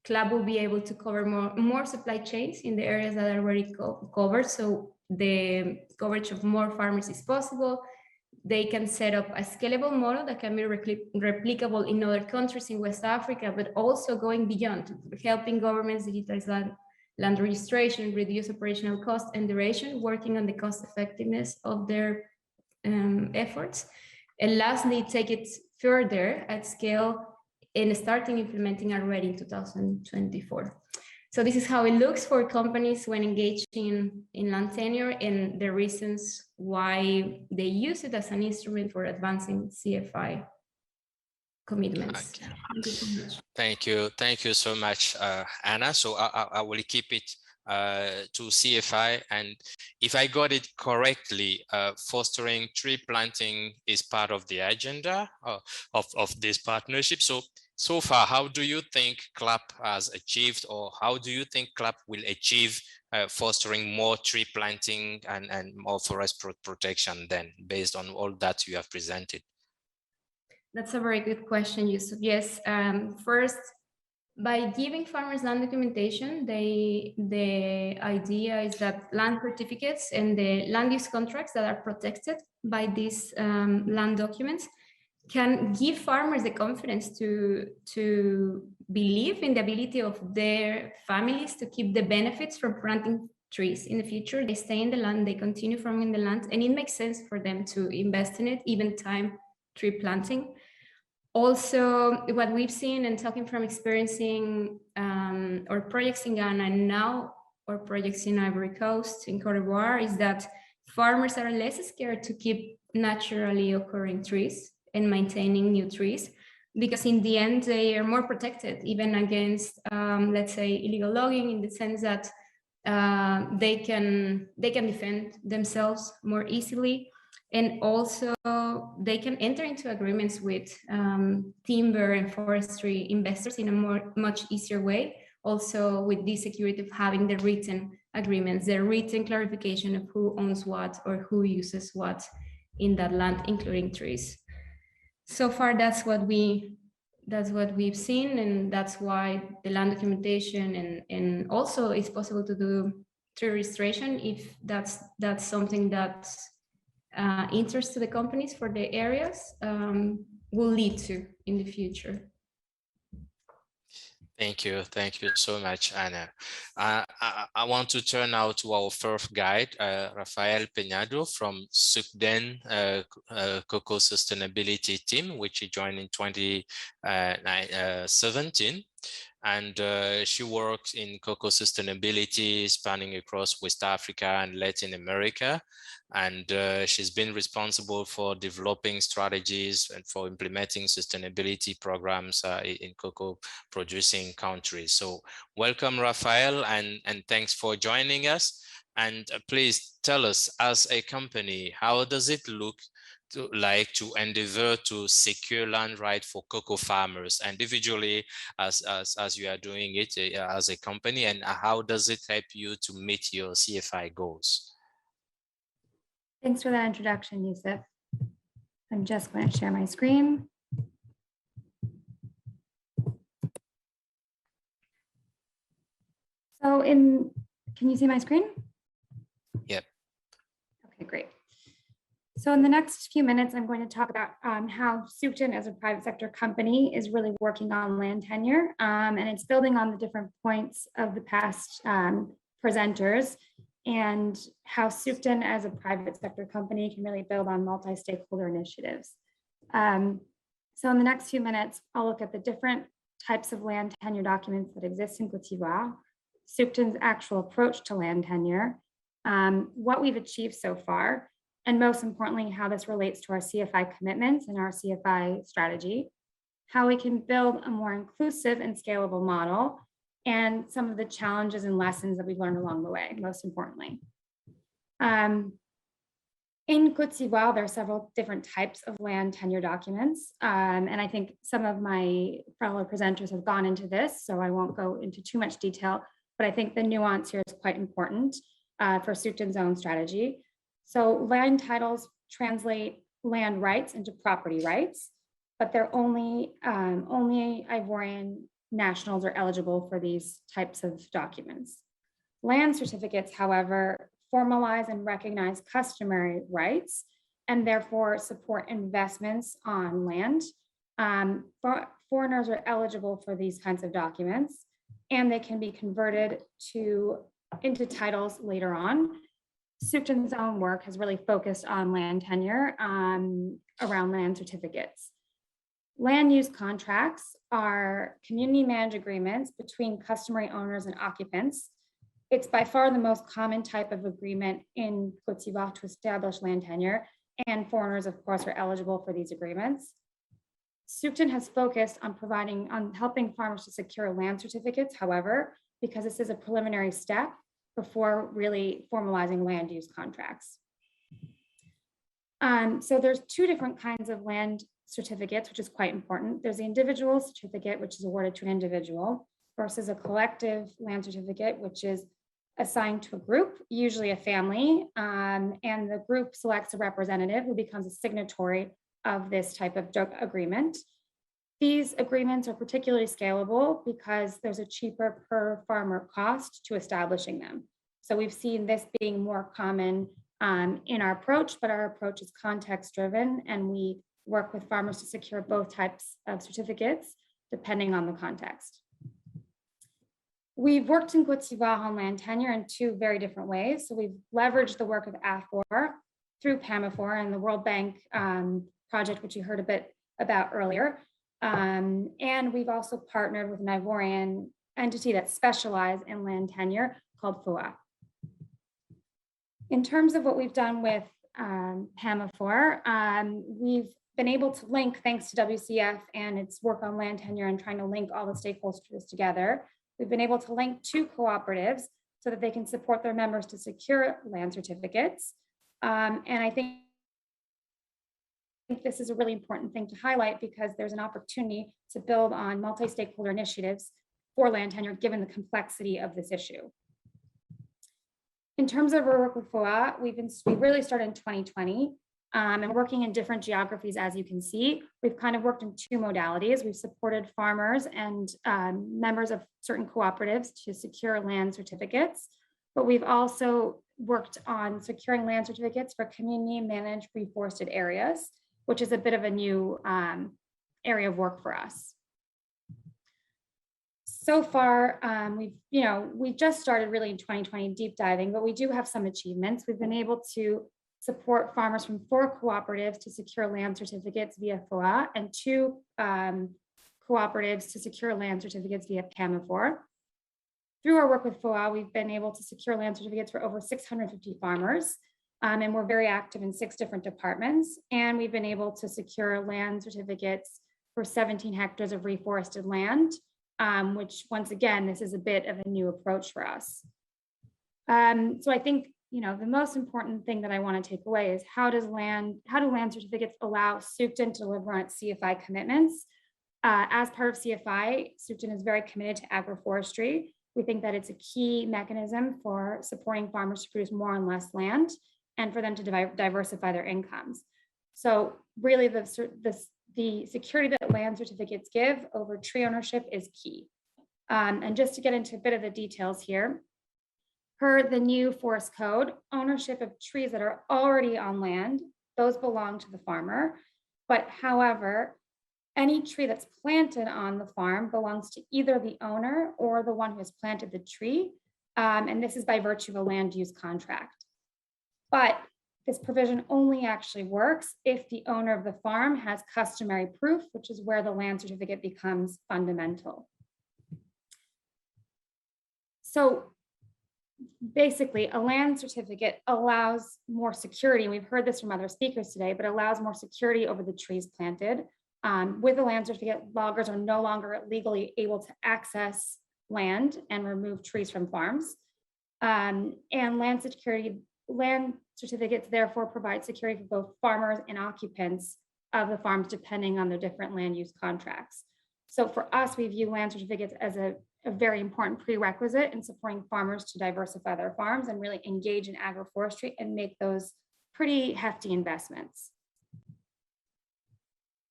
Club will be able to cover more supply chains in the areas that are already covered. So the coverage of more farmers is possible. They can set up a scalable model that can be replicable in other countries in West Africa, but also going beyond, helping governments digitize land registration, reduce operational cost and duration, working on the cost effectiveness of their efforts. And lastly, take it further at scale and starting implementing already in 2024. So this is how it looks for companies when engaging in land tenure, and the reasons why they use it as an instrument for advancing CFI commitments. Okay. Thank you so much. Thank you so much, Anna. So I will keep it to CFI, and if I got it correctly, fostering tree planting is part of the agenda of this partnership. So far, how do you think CLAP has achieved, or how do you think CLAP will achieve fostering more tree planting and more forest protection then, based on all that you have presented? That's a very good question, Yusuf. Yes, first, by giving farmers land documentation, the idea is that land certificates and the land use contracts that are protected by these land documents can give farmers the confidence to believe in the ability of their families to keep the benefits from planting trees in the future. They stay in the land, they continue farming the land, and it makes sense for them to invest in it, even time tree planting. Also, what we've seen and talking from experiencing our projects in Ghana and now our projects in Ivory Coast, in Cote d'Ivoire, is that farmers are less scared to keep naturally occurring trees and maintaining new trees, because in the end, they are more protected even against, let's say, illegal logging, in the sense that they can defend themselves more easily. And also they can enter into agreements with timber and forestry investors in a much easier way. Also with the security of having the written agreements, the written clarification of who owns what or who uses what in that land, including trees. So far, that's what we've seen, and that's why the land documentation and also it's possible to do tree registration if that's something that's interest to the companies for the areas will lead to in the future. Thank you so much, Anna. I want to turn now to our first guide, Rafael Peñado from Sukden Cocoa Sustainability Team, which he joined in 2017. And she works in cocoa sustainability spanning across West Africa and Latin America. And she's been responsible for developing strategies and for implementing sustainability programs in cocoa producing countries. So welcome, Rafael, and thanks for joining us. And please tell us, as a company, how does it look like to endeavor to secure land right for cocoa farmers individually as you are doing it as a company, and how does it help you to meet your CFI goals? Thanks for that introduction, Yusuf. I'm just going to share my screen. So can you see my screen? Yep. Okay, great. So in the next few minutes, I'm going to talk about how Sukden as a private sector company is really working on land tenure, and it's building on the different points of the past presenters, and how Sukden as a private sector company can really build on multi-stakeholder initiatives. So in the next few minutes, I'll look at the different types of land tenure documents that exist in Cote d'Ivoire, Sukden's actual approach to land tenure, what we've achieved so far, and most importantly, how this relates to our CFI commitments and our CFI strategy, how we can build a more inclusive and scalable model, and some of the challenges and lessons that we've learned along the way, most importantly. In Cote d'Ivoire, there are several different types of land tenure documents, and I think some of my fellow presenters have gone into this, so I won't go into too much detail, but I think the nuance here is quite important for Sukden's own strategy. So land titles translate land rights into property rights, but they're only Ivorian nationals are eligible for these types of documents. Land certificates, however, formalize and recognize customary rights and therefore support investments on land. Foreigners are eligible for these kinds of documents, and they can be converted into titles later on. Sukden's own work has really focused on land tenure around land certificates. Land use contracts are community managed agreements between customary owners and occupants. It's by far the most common type of agreement in Cote d'Ivoire to establish land tenure, and foreigners, of course, are eligible for these agreements. Sukden has focused on helping farmers to secure land certificates, however, because this is a preliminary step before really formalizing land use contracts. So there's two different kinds of land certificates, which is quite important. There's the individual certificate, which is awarded to an individual, versus a collective land certificate, which is assigned to a group, usually a family, and the group selects a representative who becomes a signatory of this type of agreement. These agreements are particularly scalable because there's a cheaper per farmer cost to establishing them. So we've seen this being more common in our approach, but our approach is context driven, and we work with farmers to secure both types of certificates, depending on the context. We've worked in Côte d'Ivoire on land tenure in two very different ways. So we've leveraged the work of AFOR through PAMAFOR and the World Bank project, which you heard a bit about earlier. And we've also partnered with an Ivorian entity that specializes in land tenure called FOA. In terms of what we've done with PAMAFOR, we've been able to link, thanks to WCF and its work on land tenure and trying to link all the stakeholders together, we've been able to link two cooperatives so that they can support their members to secure land certificates. And I think this is a really important thing to highlight because there's an opportunity to build on multi-stakeholder initiatives for land tenure, given the complexity of this issue. In terms of our work with FOA, we really started in 2020 and working in different geographies, as you can see. We've kind of worked in two modalities. We've supported farmers and members of certain cooperatives to secure land certificates, but we've also worked on securing land certificates for community managed reforested areas, which is a bit of a new area of work for us. So far, we just started really in 2020 deep diving, but we do have some achievements. We've been able to support farmers from 4 cooperatives to secure land certificates via FOA and 2 cooperatives to secure land certificates via PAMAFOR. Through our work with FOA, we've been able to secure land certificates for over 650 farmers, and we're very active in 6 different departments. And we've been able to secure land certificates for 17 hectares of reforested land, which once again, this is a bit of a new approach for us. So I think, the most important thing that I want to take away is how do land certificates allow SUCTN to deliver on its CFI commitments? As part of CFI, SUCTN is very committed to agroforestry. We think that it's a key mechanism for supporting farmers to produce more on less land and for them to diversify their incomes. So really the security that land certificates give over tree ownership is key. And just to get into a bit of the details here, per the new forest code, ownership of trees that are already on land, those belong to the farmer. But however, any tree that's planted on the farm belongs to either the owner or the one who has planted the tree. And this is by virtue of a land use contract. But this provision only actually works if the owner of the farm has customary proof, which is where the land certificate becomes fundamental. So basically, a land certificate allows more security. And we've heard this from other speakers today, but allows more security over the trees planted. With a land certificate, loggers are no longer legally able to access land and remove trees from farms. And land certificates therefore provide security for both farmers and occupants of the farms, depending on their different land use contracts. So for us, we view land certificates as a very important prerequisite in supporting farmers to diversify their farms and really engage in agroforestry and make those pretty hefty investments.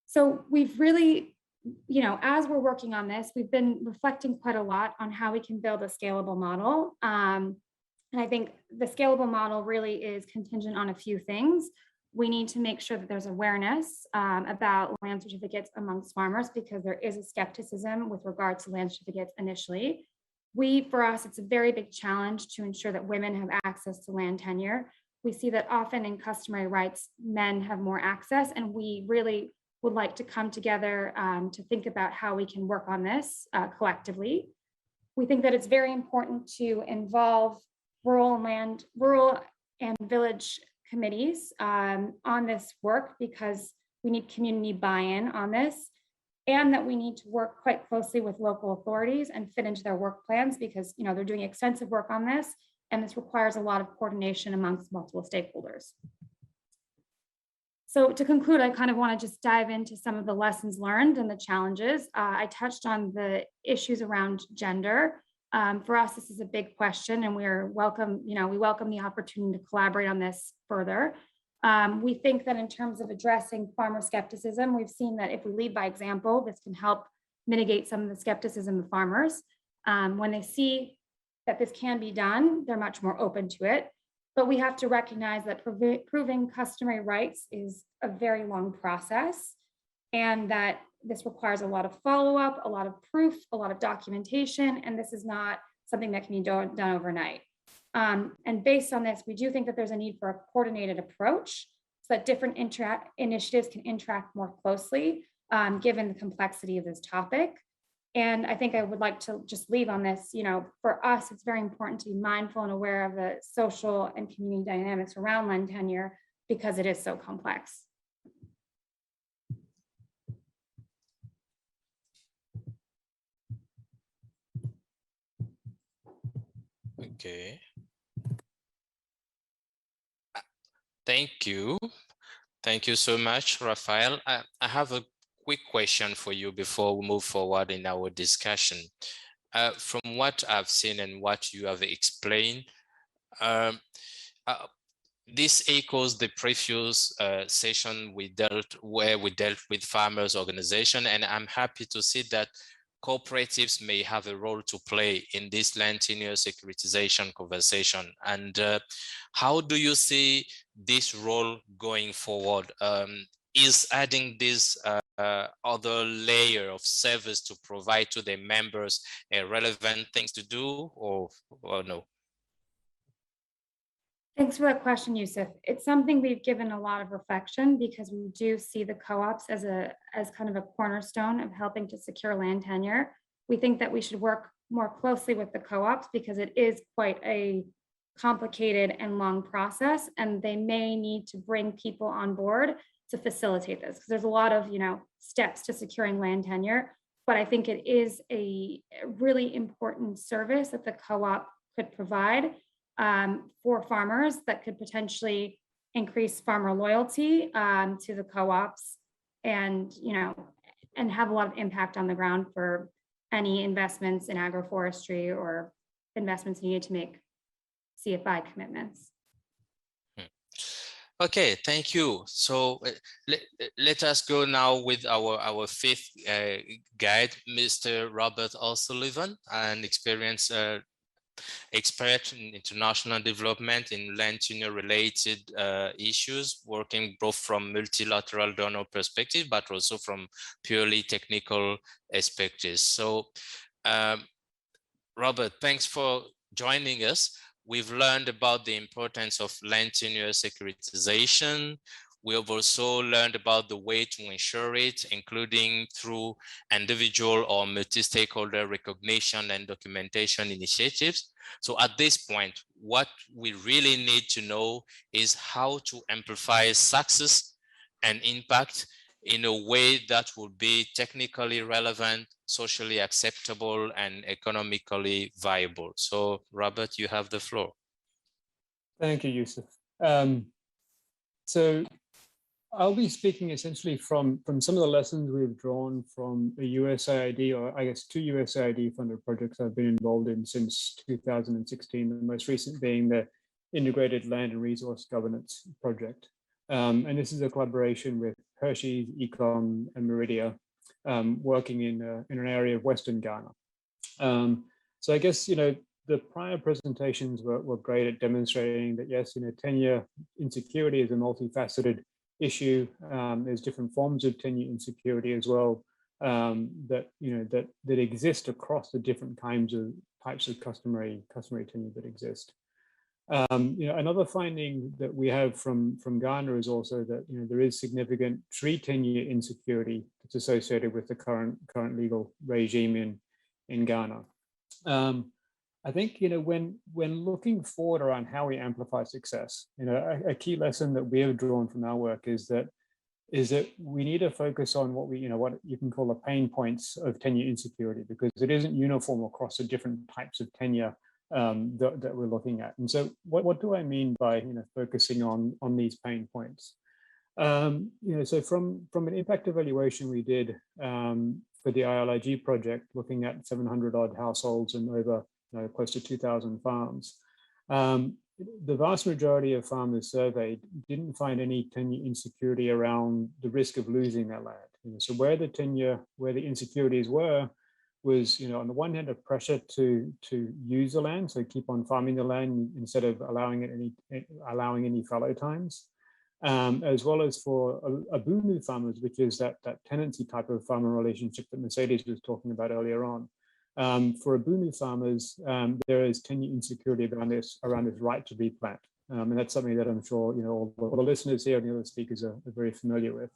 So we've really, as we're working on this, we've been reflecting quite a lot on how we can build a scalable model. And I think the scalable model really is contingent on a few things. We need to make sure that there's awareness about land certificates amongst farmers, because there is a skepticism with regard to land certificates initially. For us, it's a very big challenge to ensure that women have access to land tenure. We see that often in customary rights, men have more access, and we really would like to come together to think about how we can work on this collectively. We think that it's very important to involve rural and village committees on this work, because we need community buy-in on this, and that we need to work quite closely with local authorities and fit into their work plans, because they're doing extensive work on this, and this requires a lot of coordination amongst multiple stakeholders. So to conclude, I kind of want to just dive into some of the lessons learned and the challenges. I touched on the issues around gender. For us, this is a big question, and we welcome the opportunity to collaborate on this further. We think that in terms of addressing farmer skepticism, we've seen that if we lead by example, this can help mitigate some of the skepticism of farmers. When they see that this can be done, they're much more open to it. But we have to recognize that proving customary rights is a very long process, and that this requires a lot of follow-up, a lot of proof, a lot of documentation, and this is not something that can be done overnight. And based on this, we do think that there's a need for a coordinated approach so that different initiatives can interact more closely, given the complexity of this topic. And I think I would like to just leave on this, for us, it's very important to be mindful and aware of the social and community dynamics around land tenure because it is so complex. Okay. Thank you. Thank you so much, Raphael. I have a quick question for you before we move forward in our discussion. From what I've seen and what you have explained, this echoes the previous session where we dealt with farmers' organization, and I'm happy to see that cooperatives may have a role to play in this land tenure securitization conversation. And how do you see this role going forward? Is adding this other layer of service to provide to their members a relevant things to do, or no? Thanks for that question, Yusuf. It's something we've given a lot of reflection because we do see the co-ops as kind of a cornerstone of helping to secure land tenure. We think that we should work more closely with the co-ops because it is quite a complicated and long process, and they may need to bring people on board to facilitate this because there's a lot of steps to securing land tenure. But I think it is a really important service that the co-op could provide for farmers that could potentially increase farmer loyalty to the co-ops and have a lot of impact on the ground for any investments in agroforestry or investments needed to make CFI commitments. Okay, thank you. So let us go now with our fifth guide, Mr. Robert O'Sullivan, an experienced expert in international development in land tenure related issues, working both from multilateral donor perspective, but also from purely technical perspectives. So Robert, thanks for joining us. We've learned about the importance of land tenure securitization. We have also learned about the way to ensure it, including through individual or multi-stakeholder recognition and documentation initiatives. So at this point, what we really need to know is how to amplify success and impact in a way that will be technically relevant, socially acceptable, and economically viable. So Robert, you have the floor. Thank you, Yusuf. So I'll be speaking essentially from some of the lessons we've drawn from a USAID, or I guess 2 USAID funded projects I've been involved in since 2016, the most recent being the Integrated Land and Resource Governance Project. And this is a collaboration with Hershey's, Econ, and Meridia, working in an area of Western Ghana. So I guess, the prior presentations were great at demonstrating that, yes, tenure insecurity is a multifaceted issue. There's different forms of tenure insecurity as well that exist across the different types of customary tenure that exist. Another finding that we have from Ghana is also that there is significant tree tenure insecurity that's associated with the current legal regime in Ghana. I think when looking forward around how we amplify success, a key lesson that we have drawn from our work is that we need to focus on what you can call the pain points of tenure insecurity, because it isn't uniform across the different types of tenure that we're looking at. And so what do I mean by focusing on these pain points? So from an impact evaluation we did for the ILIG project, looking at 700 odd households and over close to 2,000 farms, the vast majority of farmers surveyed didn't find any tenure insecurity around the risk of losing their land. So where the insecurities were was, on the one hand, a pressure to use the land, so keep on farming the land instead of allowing any fallow times, as well as for Ubuntu farmers, which is that tenancy type of farmer relationship that Mercedes was talking about earlier on. For Ubuntu farmers, there is tenure insecurity around this right to replant, and that's something that I'm sure all the listeners here and the other speakers are very familiar with.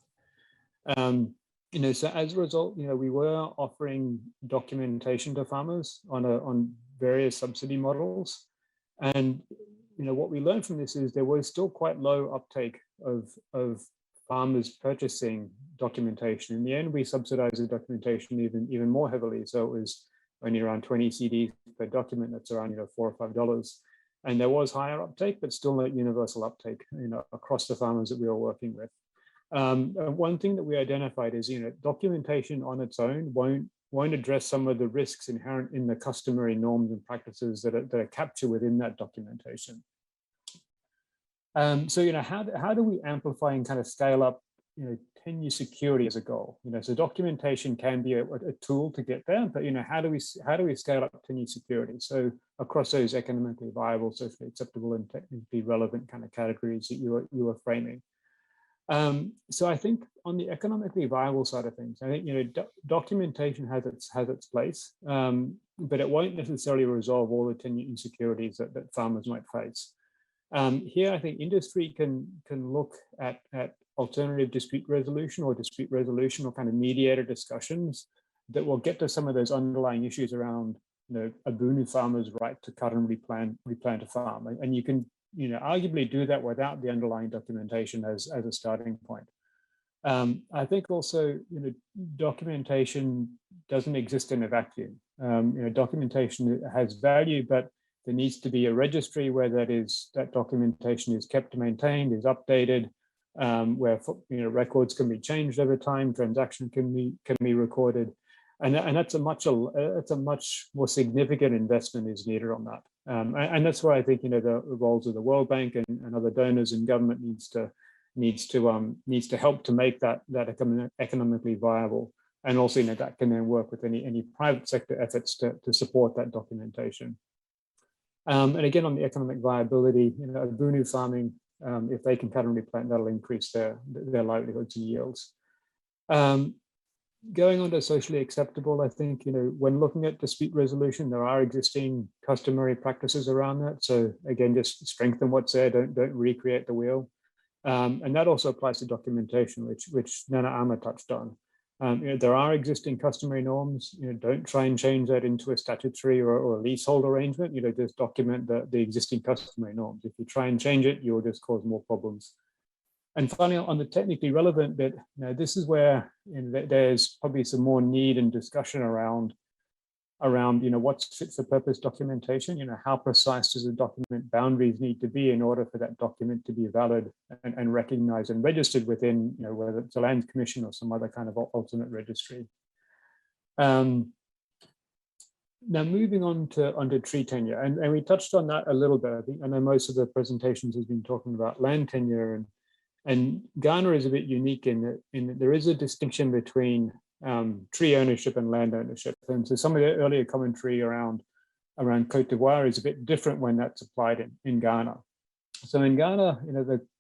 So as a result, we were offering documentation to farmers on various subsidy models. And, what we learned from this is there was still quite low uptake of farmers purchasing documentation. In the end, we subsidized the documentation even more heavily. So it was only around 20 CDs per document. That's around, $4 or $5. And there was higher uptake, but still not universal uptake, across the farmers that we were working with. One thing that we identified is, documentation on its own won't address some of the risks inherent in the customary norms and practices that are captured within that documentation. So, how do we amplify and kind of scale up, tenure security as a goal? So documentation can be a tool to get there, but how do we scale up tenure security? So across those economically viable, socially acceptable, and technically relevant kind of categories that you were framing. So I think on the economically viable side of things, I think documentation has its place, but it won't necessarily resolve all the tenure insecurities that farmers might face. Here, I think industry can look at alternative dispute resolution or kind of mediator discussions that will get to some of those underlying issues around Ubuntu farmers' right to cut and replant a farm, and you can arguably do that without the underlying documentation as a starting point. I think also, documentation doesn't exist in a vacuum. Documentation has value, but there needs to be a registry where that documentation is kept, maintained, is updated, where records can be changed over time, transaction can be recorded, and that's a much more significant investment is needed on that. And that's where I think the roles of the World Bank and other donors and government needs to help to make that economically viable, and also that can then work with any private sector efforts to support that documentation. And again, on the economic viability, Ubuntu farming, if they can cut and replant, that'll increase their livelihoods and yields. Going on to socially acceptable, I think, when looking at dispute resolution, there are existing customary practices around that. So again, just strengthen what's there, don't recreate the wheel. And that also applies to documentation, which Nana Ama touched on. There are existing customary norms. Don't try and change that into a statutory or a leasehold arrangement. Just document the existing customary norms. If you try and change it, you'll just cause more problems. And finally, on the technically relevant bit, this is where there's probably some more need and discussion around what's fit for purpose documentation. How precise does the document boundaries need to be in order for that document to be valid and recognized and registered within, whether it's a land commission or some other kind of alternate registry. Now moving on to tree tenure, and we touched on that a little bit. I know most of the presentations has been talking about land tenure, and Ghana is a bit unique in that there is a distinction between tree ownership and land ownership. And so some of the earlier commentary around Côte d'Ivoire is a bit different when that's applied in Ghana. So in Ghana,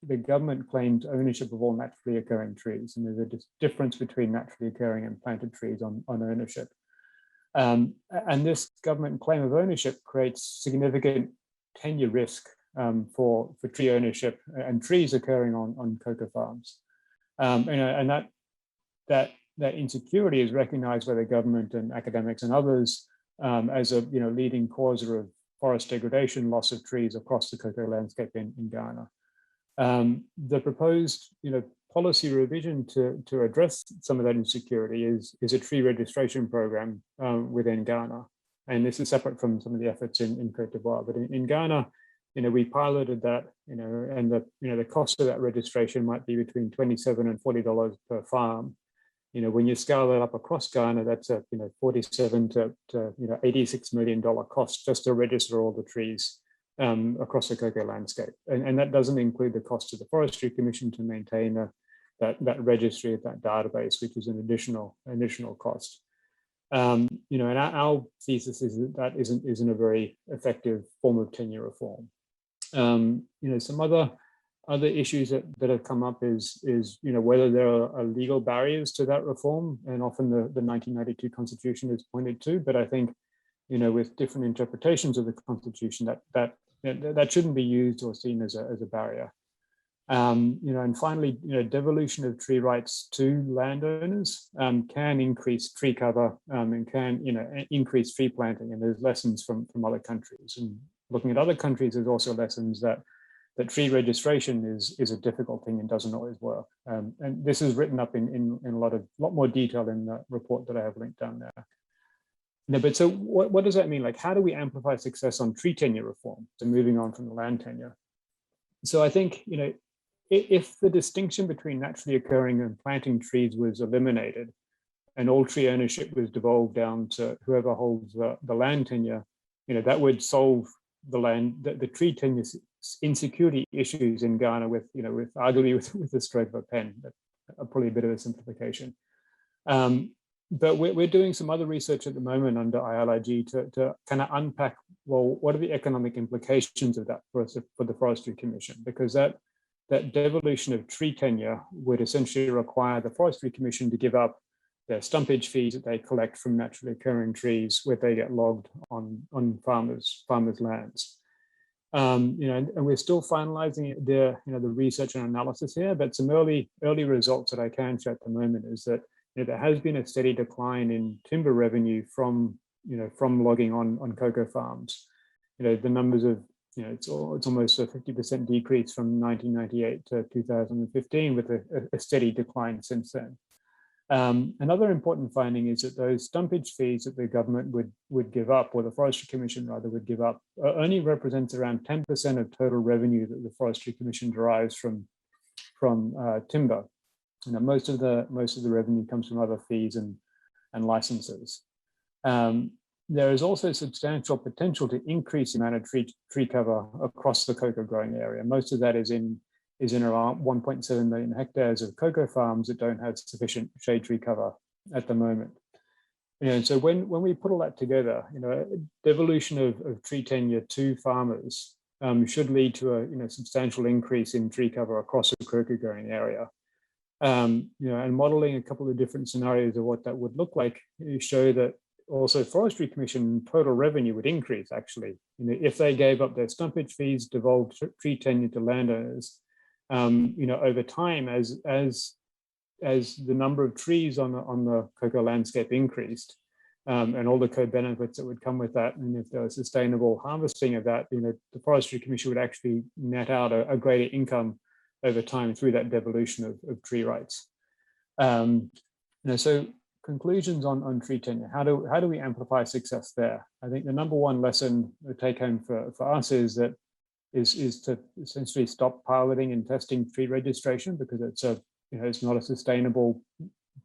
the government claims ownership of all naturally occurring trees, and there's a difference between naturally occurring and planted trees on ownership. And this government claim of ownership creates significant tenure risk for tree ownership and trees occurring on cocoa farms. And that insecurity is recognized by the government and academics and others as a leading cause of forest degradation, loss of trees across the cocoa landscape in Ghana. The proposed policy revision to address some of that insecurity is a tree registration program within Ghana, and this is separate from some of the efforts in Côte d'Ivoire. But in Ghana, we piloted that, and the cost of that registration might be between $27 and $40 per farm. When you scale that up across Ghana, that's a $47 to $86 million cost just to register all the trees across the cocoa landscape, and that doesn't include the cost of the Forestry Commission to maintain that registry, that database, which is an additional cost. You know, and our thesis is that that isn't a very effective form of tenure reform. You know, some other issues that have come up is you know, whether there are legal barriers to that reform, and often the 1992 Constitution is pointed to. But I think, you know, with different interpretations of the Constitution, that shouldn't be used or seen as a barrier. You know, and finally, you know, devolution of tree rights to landowners can increase tree cover and can, you know, increase tree planting. And there's lessons from other countries. And looking at other countries, there's also lessons that tree registration is a difficult thing and doesn't always work. And this is written up in a lot more detail in the report that I have linked down there. No, but so what does that mean? Like, how do we amplify success on tree tenure reform? So moving on from the land tenure. So I think, you know, if the distinction between naturally occurring and planting trees was eliminated and all tree ownership was devolved down to whoever holds the land tenure, you know, that would solve the tree tenure insecurity issues in Ghana with arguably with the stroke of a pen. That's probably a bit of a simplification. But we're doing some other research at the moment under ILIG to kind of unpack, well, what are the economic implications of that for the Forestry Commission? Because that devolution of tree tenure would essentially require the Forestry Commission to give up their stumpage fees that they collect from naturally occurring trees where they get logged on farmers' lands. You know, and we're still finalizing the research and analysis here, but some early results that I can share at the moment is that, you know, there has been a steady decline in timber revenue from logging on cocoa farms. You know, the numbers of, you know, it's almost a 50% decrease from 1998 to 2015, with a steady decline since then. Another important finding is that those stumpage fees that the government would give up, or the Forestry Commission rather would give up, only represents around 10% of total revenue that the Forestry Commission derives from timber. You know, most of the revenue comes from other fees and licenses. There is also substantial potential to increase the amount of tree cover across the cocoa growing area. Most of that is in around 1.7 million hectares of cocoa farms that don't have sufficient shade tree cover at the moment. You know, so when we put all that together, you know, devolution of tree tenure to farmers should lead to a substantial increase in tree cover across the cocoa growing area. You know, and modeling a couple of different scenarios of what that would look like, you show that also Forestry Commission total revenue would increase, actually. You know, if they gave up their stumpage fees, devolved tree tenure to landowners, you know, over time, as the number of trees on the cocoa landscape increased, and all the co-benefits that would come with that, and if there was sustainable harvesting of that, you know, the Forestry Commission would actually net out a greater income over time through that devolution of tree rights. You know, so conclusions on tree tenure. How do we amplify success there? I think the number one lesson to take home for us is to essentially stop piloting and testing tree registration, because it's not a sustainable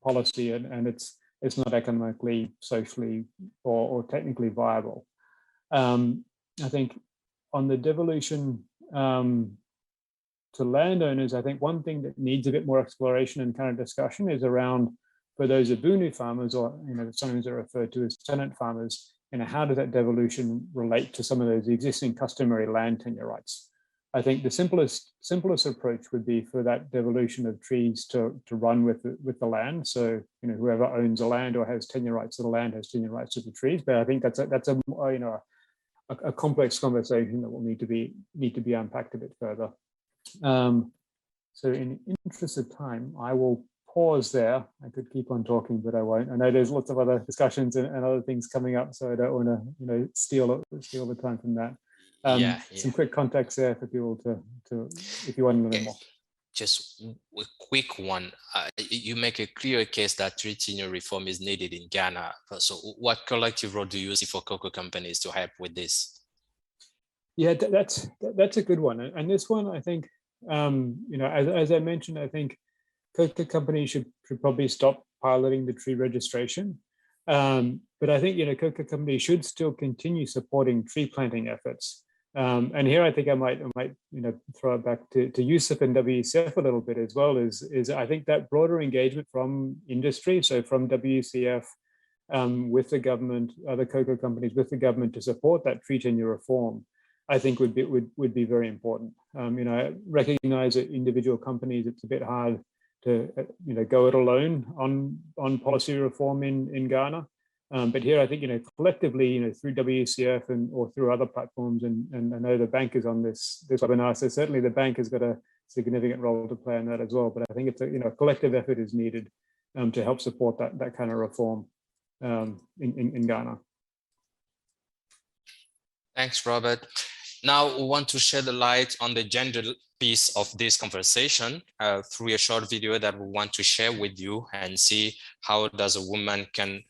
policy, and it's not economically, socially, or technically viable. I think on the devolution to landowners, I think one thing that needs a bit more exploration and kind of discussion is around, for those Ubuntu farmers, or, you know, sometimes they're referred to as tenant farmers, you know, how does that devolution relate to some of those existing customary land tenure rights? I think the simplest approach would be for that devolution of trees to run with the land. So, you know, whoever owns the land or has tenure rights to the land has tenure rights to the trees. But I think that's a complex conversation that will need to be unpacked a bit further. So in the interest of time, I will pause there. I could keep on talking, but I won't. I know there's lots of other discussions and other things coming up, so I don't want to, you know, steal the time from that. Some quick context there for people to if you want to know more. Just a quick one. You make a clear case that tree tenure reform is needed in Ghana. So what collective role do you see for cocoa companies to help with this? Yeah, that's a good one. And this one, I think, you know, as I mentioned, I think cocoa companies should probably stop piloting the tree registration. But I think, you know, cocoa companies should still continue supporting tree planting efforts. And here I think I might you know, throw it back to Yusuf and WCF a little bit as well, is I think that broader engagement from industry, so from WCF, with the government, other cocoa companies, with the government to support that tree tenure reform, I think would be very important. I recognize that individual companies, it's a bit hard to go it alone on policy reform in Ghana. But here, I think collectively, through WCF or through other platforms, and I know the bank is on this webinar, so certainly the bank has got a significant role to play in that as well. But I think it's a collective effort is needed to help support that kind of reform in Ghana. Thanks, Robert. Now we want to shed a light on the gender piece of this conversation through a short video that we want to share with you and see how does a woman can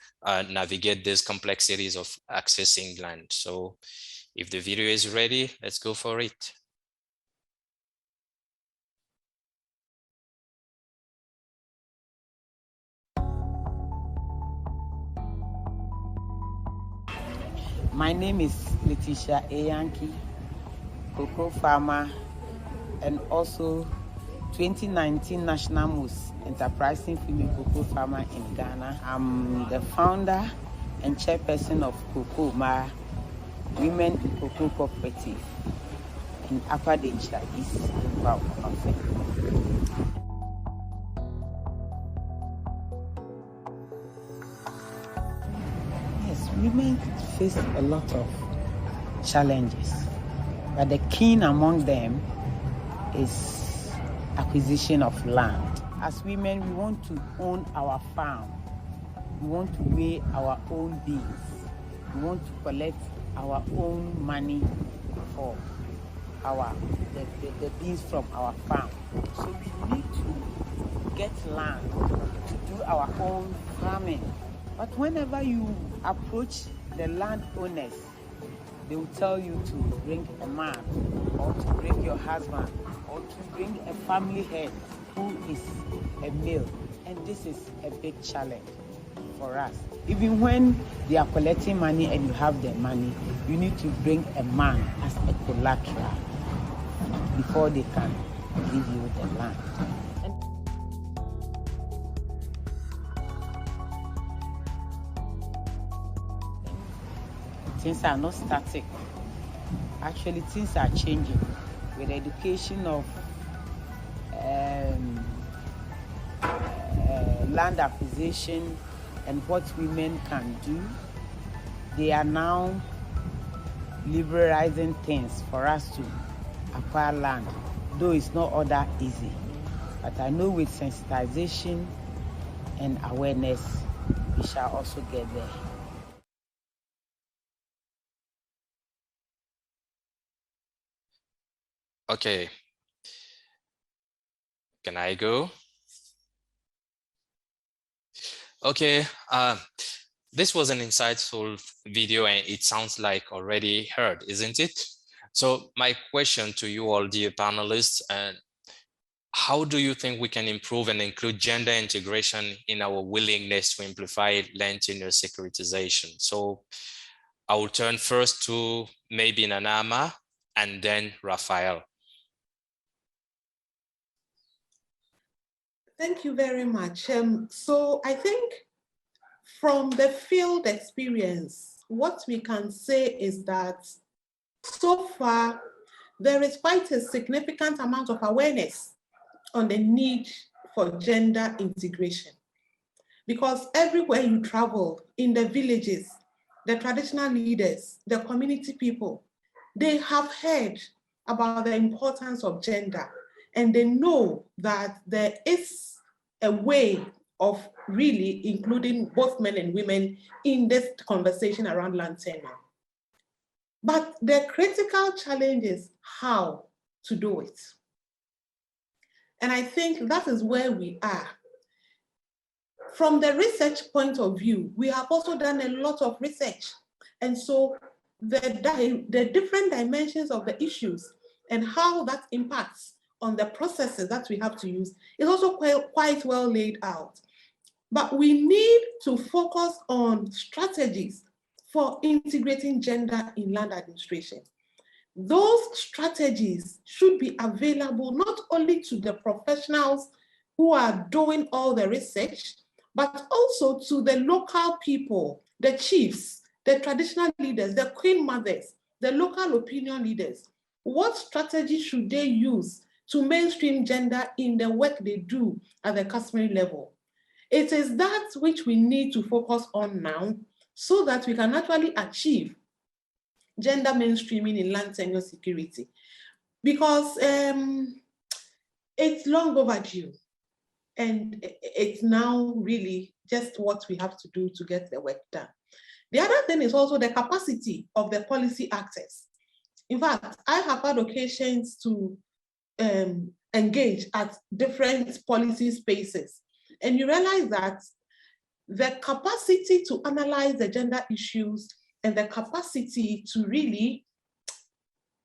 navigate these complexities of accessing land. So if the video is ready, let's go for it. My name is Letitia Eyanki, cocoa farmer, and also 2019 National Most Enterprising Female Cocoa Farmer in Ghana. I'm the founder and chairperson of Cocoa Ma Women in Cocoa Cooperative in Upper Denchira East. Yes, women face a lot of challenges, but the key among them is acquisition of land. As women, we want to own our farm. We want to weigh our own beans. We want to collect our own money for the beans from our farm. So we need to get land to do our own farming. But whenever you approach the landowners, they will tell you to bring a man, or to bring your husband, or to bring a family head who is a male. And this is a big challenge for us. Even when they are collecting money and you have the money, you need to bring a man as a collateral before they can give you the land. Things are not static. Actually, things are changing with the education of land acquisition and what women can do. They are now liberalizing things for us to acquire land, though it's not all that easy. But I know with sensitization and awareness, we shall also get there. Okay. Can I go? Okay. This was an insightful video and it sounds like already heard, isn't it? So my question to you all, dear panelists, how do you think we can improve and include gender integration in our willingness to amplify land tenure securitization? So I will turn first to maybe Nanama and then Raphael. Thank you very much. So I think from the field experience, what we can say is that so far, there is quite a significant amount of awareness on the need for gender integration. Because everywhere you travel, in the villages, the traditional leaders, the community people, they have heard about the importance of gender, and they know that there is a way of really including both men and women in this conversation around land tenure. But the critical challenge is how to do it. And I think that is where we are. From the research point of view, we have also done a lot of research. And so the different dimensions of the issues and how that impacts on the processes that we have to use is also quite well laid out. But we need to focus on strategies for integrating gender in land administration. Those strategies should be available not only to the professionals who are doing all the research, but also to the local people, the chiefs, the traditional leaders, the queen mothers, the local opinion leaders. What strategy should they use to mainstream gender in the work they do at the customary level? It is that which we need to focus on now so that we can actually achieve gender mainstreaming in land tenure security. Because it's long overdue. And it's now really just what we have to do to get the work done. The other thing is also the capacity of the policy actors. In fact, I have had occasions to engage at different policy spaces. And you realize that the capacity to analyze the gender issues and the capacity to really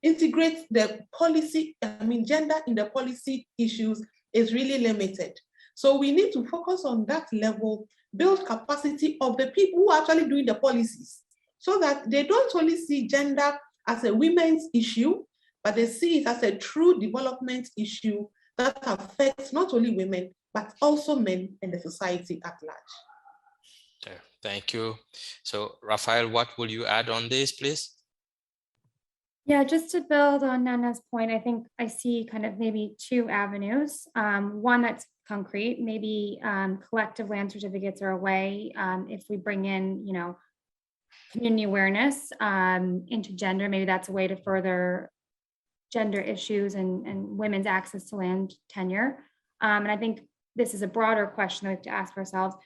integrate the policy, gender in the policy issues is really limited. So we need to focus on that level, build capacity of the people who are actually doing the policies so that they don't only see gender as a women's issue, but they see it as a true development issue that affects not only women, but also men and the society at large. Okay, thank you. So Raphael, what will you add on this, please? Yeah, just to build on Nana's point, I think I see kind of maybe two avenues. One that's concrete, maybe collective land certificates are a way if we bring in, community awareness into gender, maybe that's a way to further gender issues and women's access to land tenure. And I think this is a broader question that we have to ask ourselves.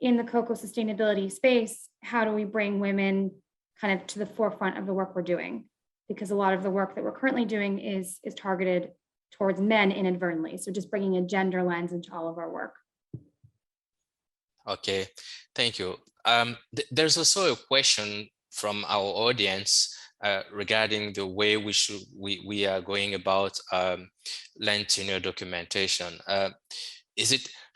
In the cocoa sustainability space, how do we bring women kind of to the forefront of the work we're doing? Because a lot of the work that we're currently doing is targeted towards men inadvertently. So just bringing a gender lens into all of our work. Okay, thank you. There's also a question from our audience regarding the way we are going about land tenure documentation.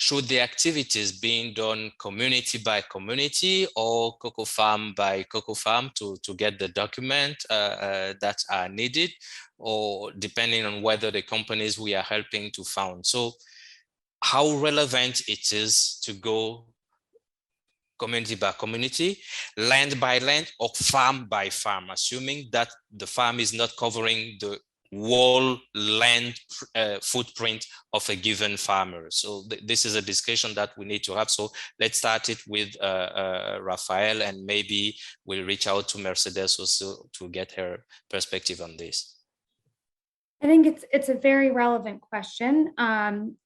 Should the activities being done community by community or cocoa farm by cocoa farm to get the document that are needed, or depending on whether the companies we are helping to found? So how relevant it is to go community by community, land by land, or farm by farm, assuming that the farm is not covering the whole land footprint of a given farmer. So this is a discussion that we need to have. So let's start it with Raphael, and maybe we'll reach out to Mercedes also to get her perspective on this. I think it's a very relevant question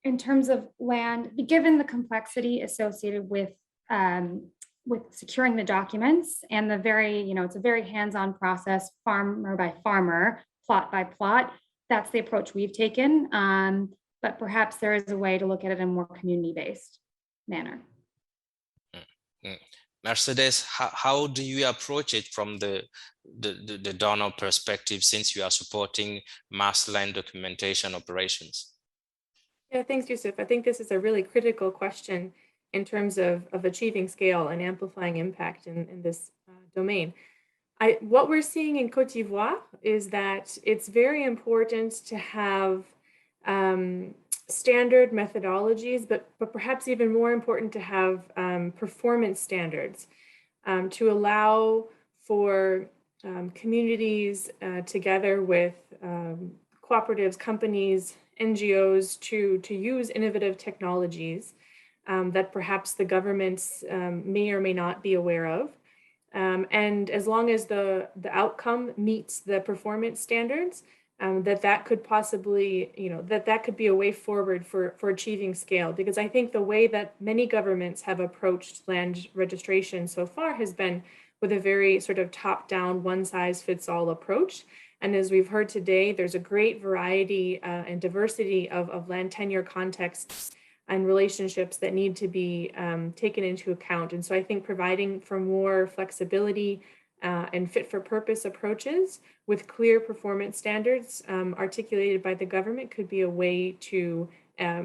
in terms of land, given the complexity associated with securing the documents and the very, it's a very hands-on process, farmer by farmer, plot by plot. That's the approach we've taken. But perhaps there is a way to look at it in a more community-based manner. Mercedes, how do you approach it from the donor perspective, since you are supporting mass land documentation operations? Yeah, thanks, Yusuf. I think this is a really critical question in terms of achieving scale and amplifying impact in this domain. What we're seeing in Côte d'Ivoire is that it's very important to have standard methodologies, but perhaps even more important to have performance standards to allow for communities together with cooperatives, companies, NGOs to use innovative technologies that perhaps the governments may or may not be aware of. And as long as the outcome meets the performance standards, that could possibly, that could be a way forward for achieving scale. Because I think the way that many governments have approached land registration so far has been with a very sort of top-down, one-size-fits-all approach. And as we've heard today, there's a great variety and diversity of land tenure contexts and relationships that need to be taken into account. And so I think providing for more flexibility and fit for purpose approaches with clear performance standards articulated by the government could be a way to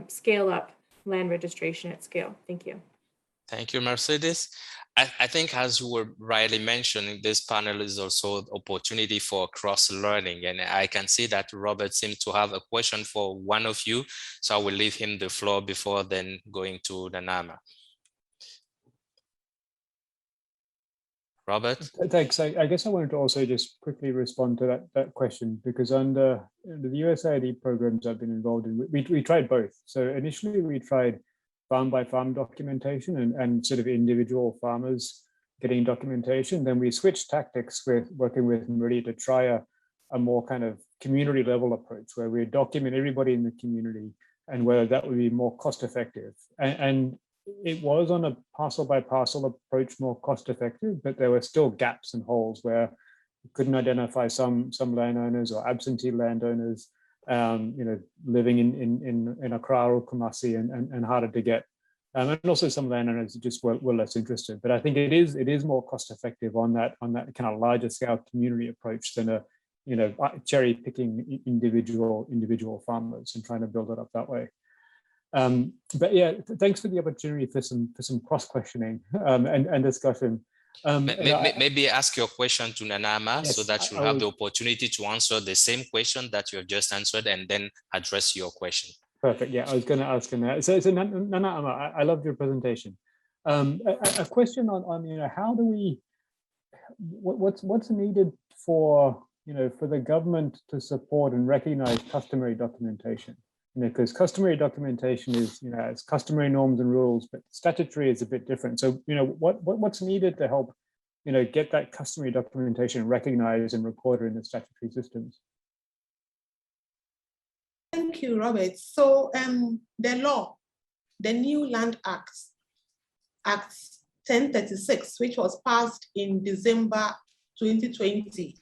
scale up land registration at scale. Thank you. Thank you, Mercedes. I think, as you were rightly mentioning, this panel is also an opportunity for cross-learning. And I can see that Robert seems to have a question for one of you. So I will leave him the floor before then going to Nanama. Robert? Thanks. I guess I wanted to also just quickly respond to that question, because under the USAID programs I've been involved in, we tried both. So initially we tried farm by farm documentation and sort of individual farmers getting documentation. Then we switched tactics with working with Maria to try a more kind of community level approach where we document everybody in the community and whether that would be more cost effective. And it was on a parcel by parcel approach more cost effective, but there were still gaps and holes where you couldn't identify some landowners or absentee landowners, living in Accra or Kumasi and harder to get. And also some landowners just were less interested. But I think it is more cost effective on that kind of larger scale community approach than a cherry picking individual farmers and trying to build it up that way. But yeah, thanks for the opportunity for some cross questioning and discussion. Maybe ask your question to Nanama, yes, so that you'll have the opportunity to answer the same question that you have just answered and then address your question. Perfect. Yeah, I was going to ask him that. So Nanama, I loved your presentation. A question on how do we, what's needed for the government to support and recognize customary documentation? Because customary documentation is, it's customary norms and rules, but statutory is a bit different. So, what's needed to help, get that customary documentation recognized and recorded in the statutory systems? Thank you, Robert. So the law, the new Land Act 1036, which was passed in December 2020,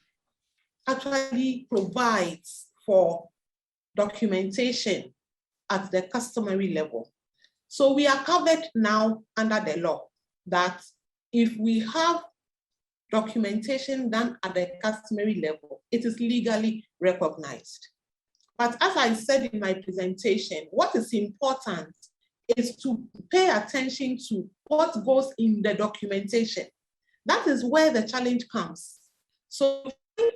actually provides for documentation at the customary level. So we are covered now under the law that if we have documentation done at the customary level, it is legally recognized. But as I said in my presentation, what is important is to pay attention to what goes in the documentation. That is where the challenge comes. So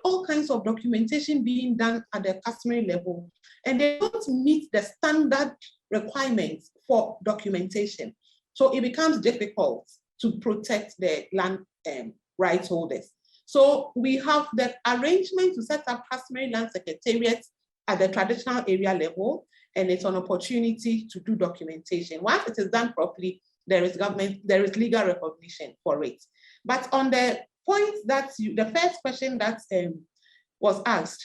all kinds of documentation being done at the customary level, and they don't meet the standard requirements for documentation. So it becomes difficult to protect the land rights holders. So we have the arrangement to set up customary land secretariats at the traditional area level, and it's an opportunity to do documentation. Once it is done properly, there is legal recognition for it. But on the point that the first question that was asked,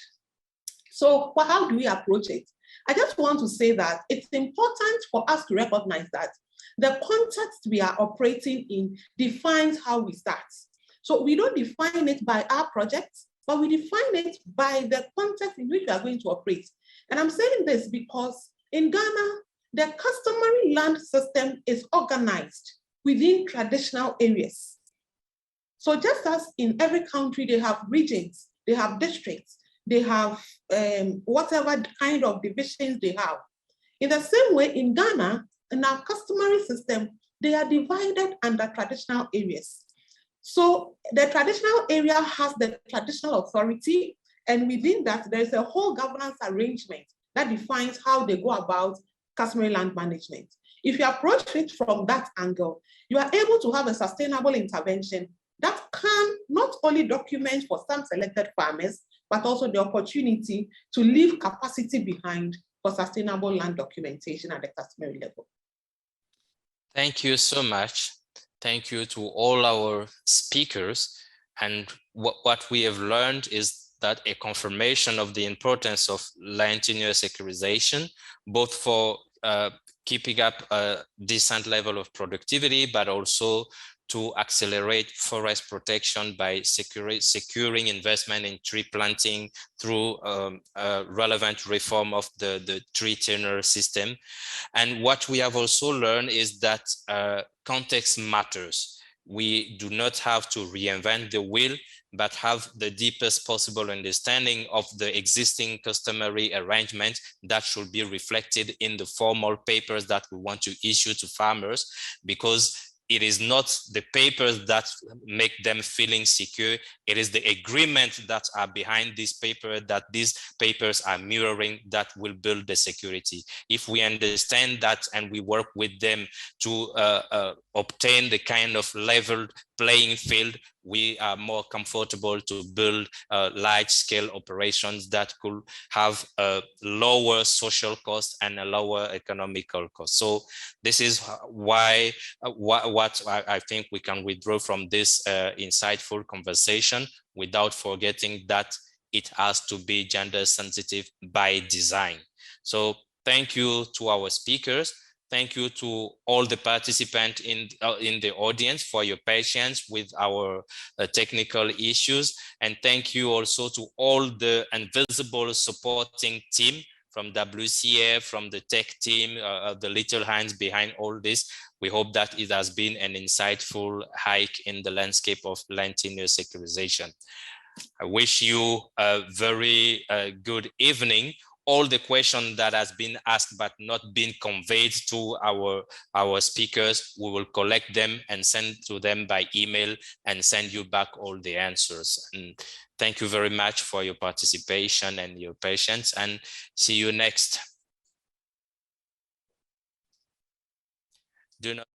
so how do we approach it? I just want to say that it's important for us to recognize that the context we are operating in defines how we start. So we don't define it by our projects, but we define it by the context in which we are going to operate. And I'm saying this because in Ghana, the customary land system is organized within traditional areas. So just as in every country, they have regions, they have districts, they have whatever kind of divisions they have. In the same way, in Ghana, in our customary system, they are divided under traditional areas. So the traditional area has the traditional authority, and within that, there's a whole governance arrangement that defines how they go about customary land management. If you approach it from that angle, you are able to have a sustainable intervention that can not only document for some selected farmers, but also the opportunity to leave capacity behind for sustainable land documentation at the customary level. Thank you so much. Thank you to all our speakers. And what we have learned is that a confirmation of the importance of land tenure securitization, both for keeping up a decent level of productivity, but also to accelerate forest protection by securing investment in tree planting through relevant reform of the tree tenure system. And what we have also learned is that context matters. We do not have to reinvent the wheel, but have the deepest possible understanding of the existing customary arrangement that should be reflected in the formal papers that we want to issue to farmers, because it is not the papers that make them feeling secure. It is the agreement that are behind this paper, that these papers are mirroring, that will build the security. If we understand that and we work with them to obtain the kind of leveled playing field, we are more comfortable to build large-scale operations that could have a lower social cost and a lower economical cost. So this is why what I think we can withdraw from this insightful conversation, without forgetting that it has to be gender sensitive by design. So thank you to our speakers. Thank you to all the participants in the audience for your patience with our technical issues. And thank you also to all the invisible supporting team from WCF, from the tech team, the little hands behind all this. We hope that it has been an insightful hike in the landscape of land tenure securitization. I wish you a very good evening. All the questions that has been asked but not been conveyed to our speakers, we will collect them and send to them by email and send you back all the answers. And thank you very much for your participation and your patience, and see you next. Do not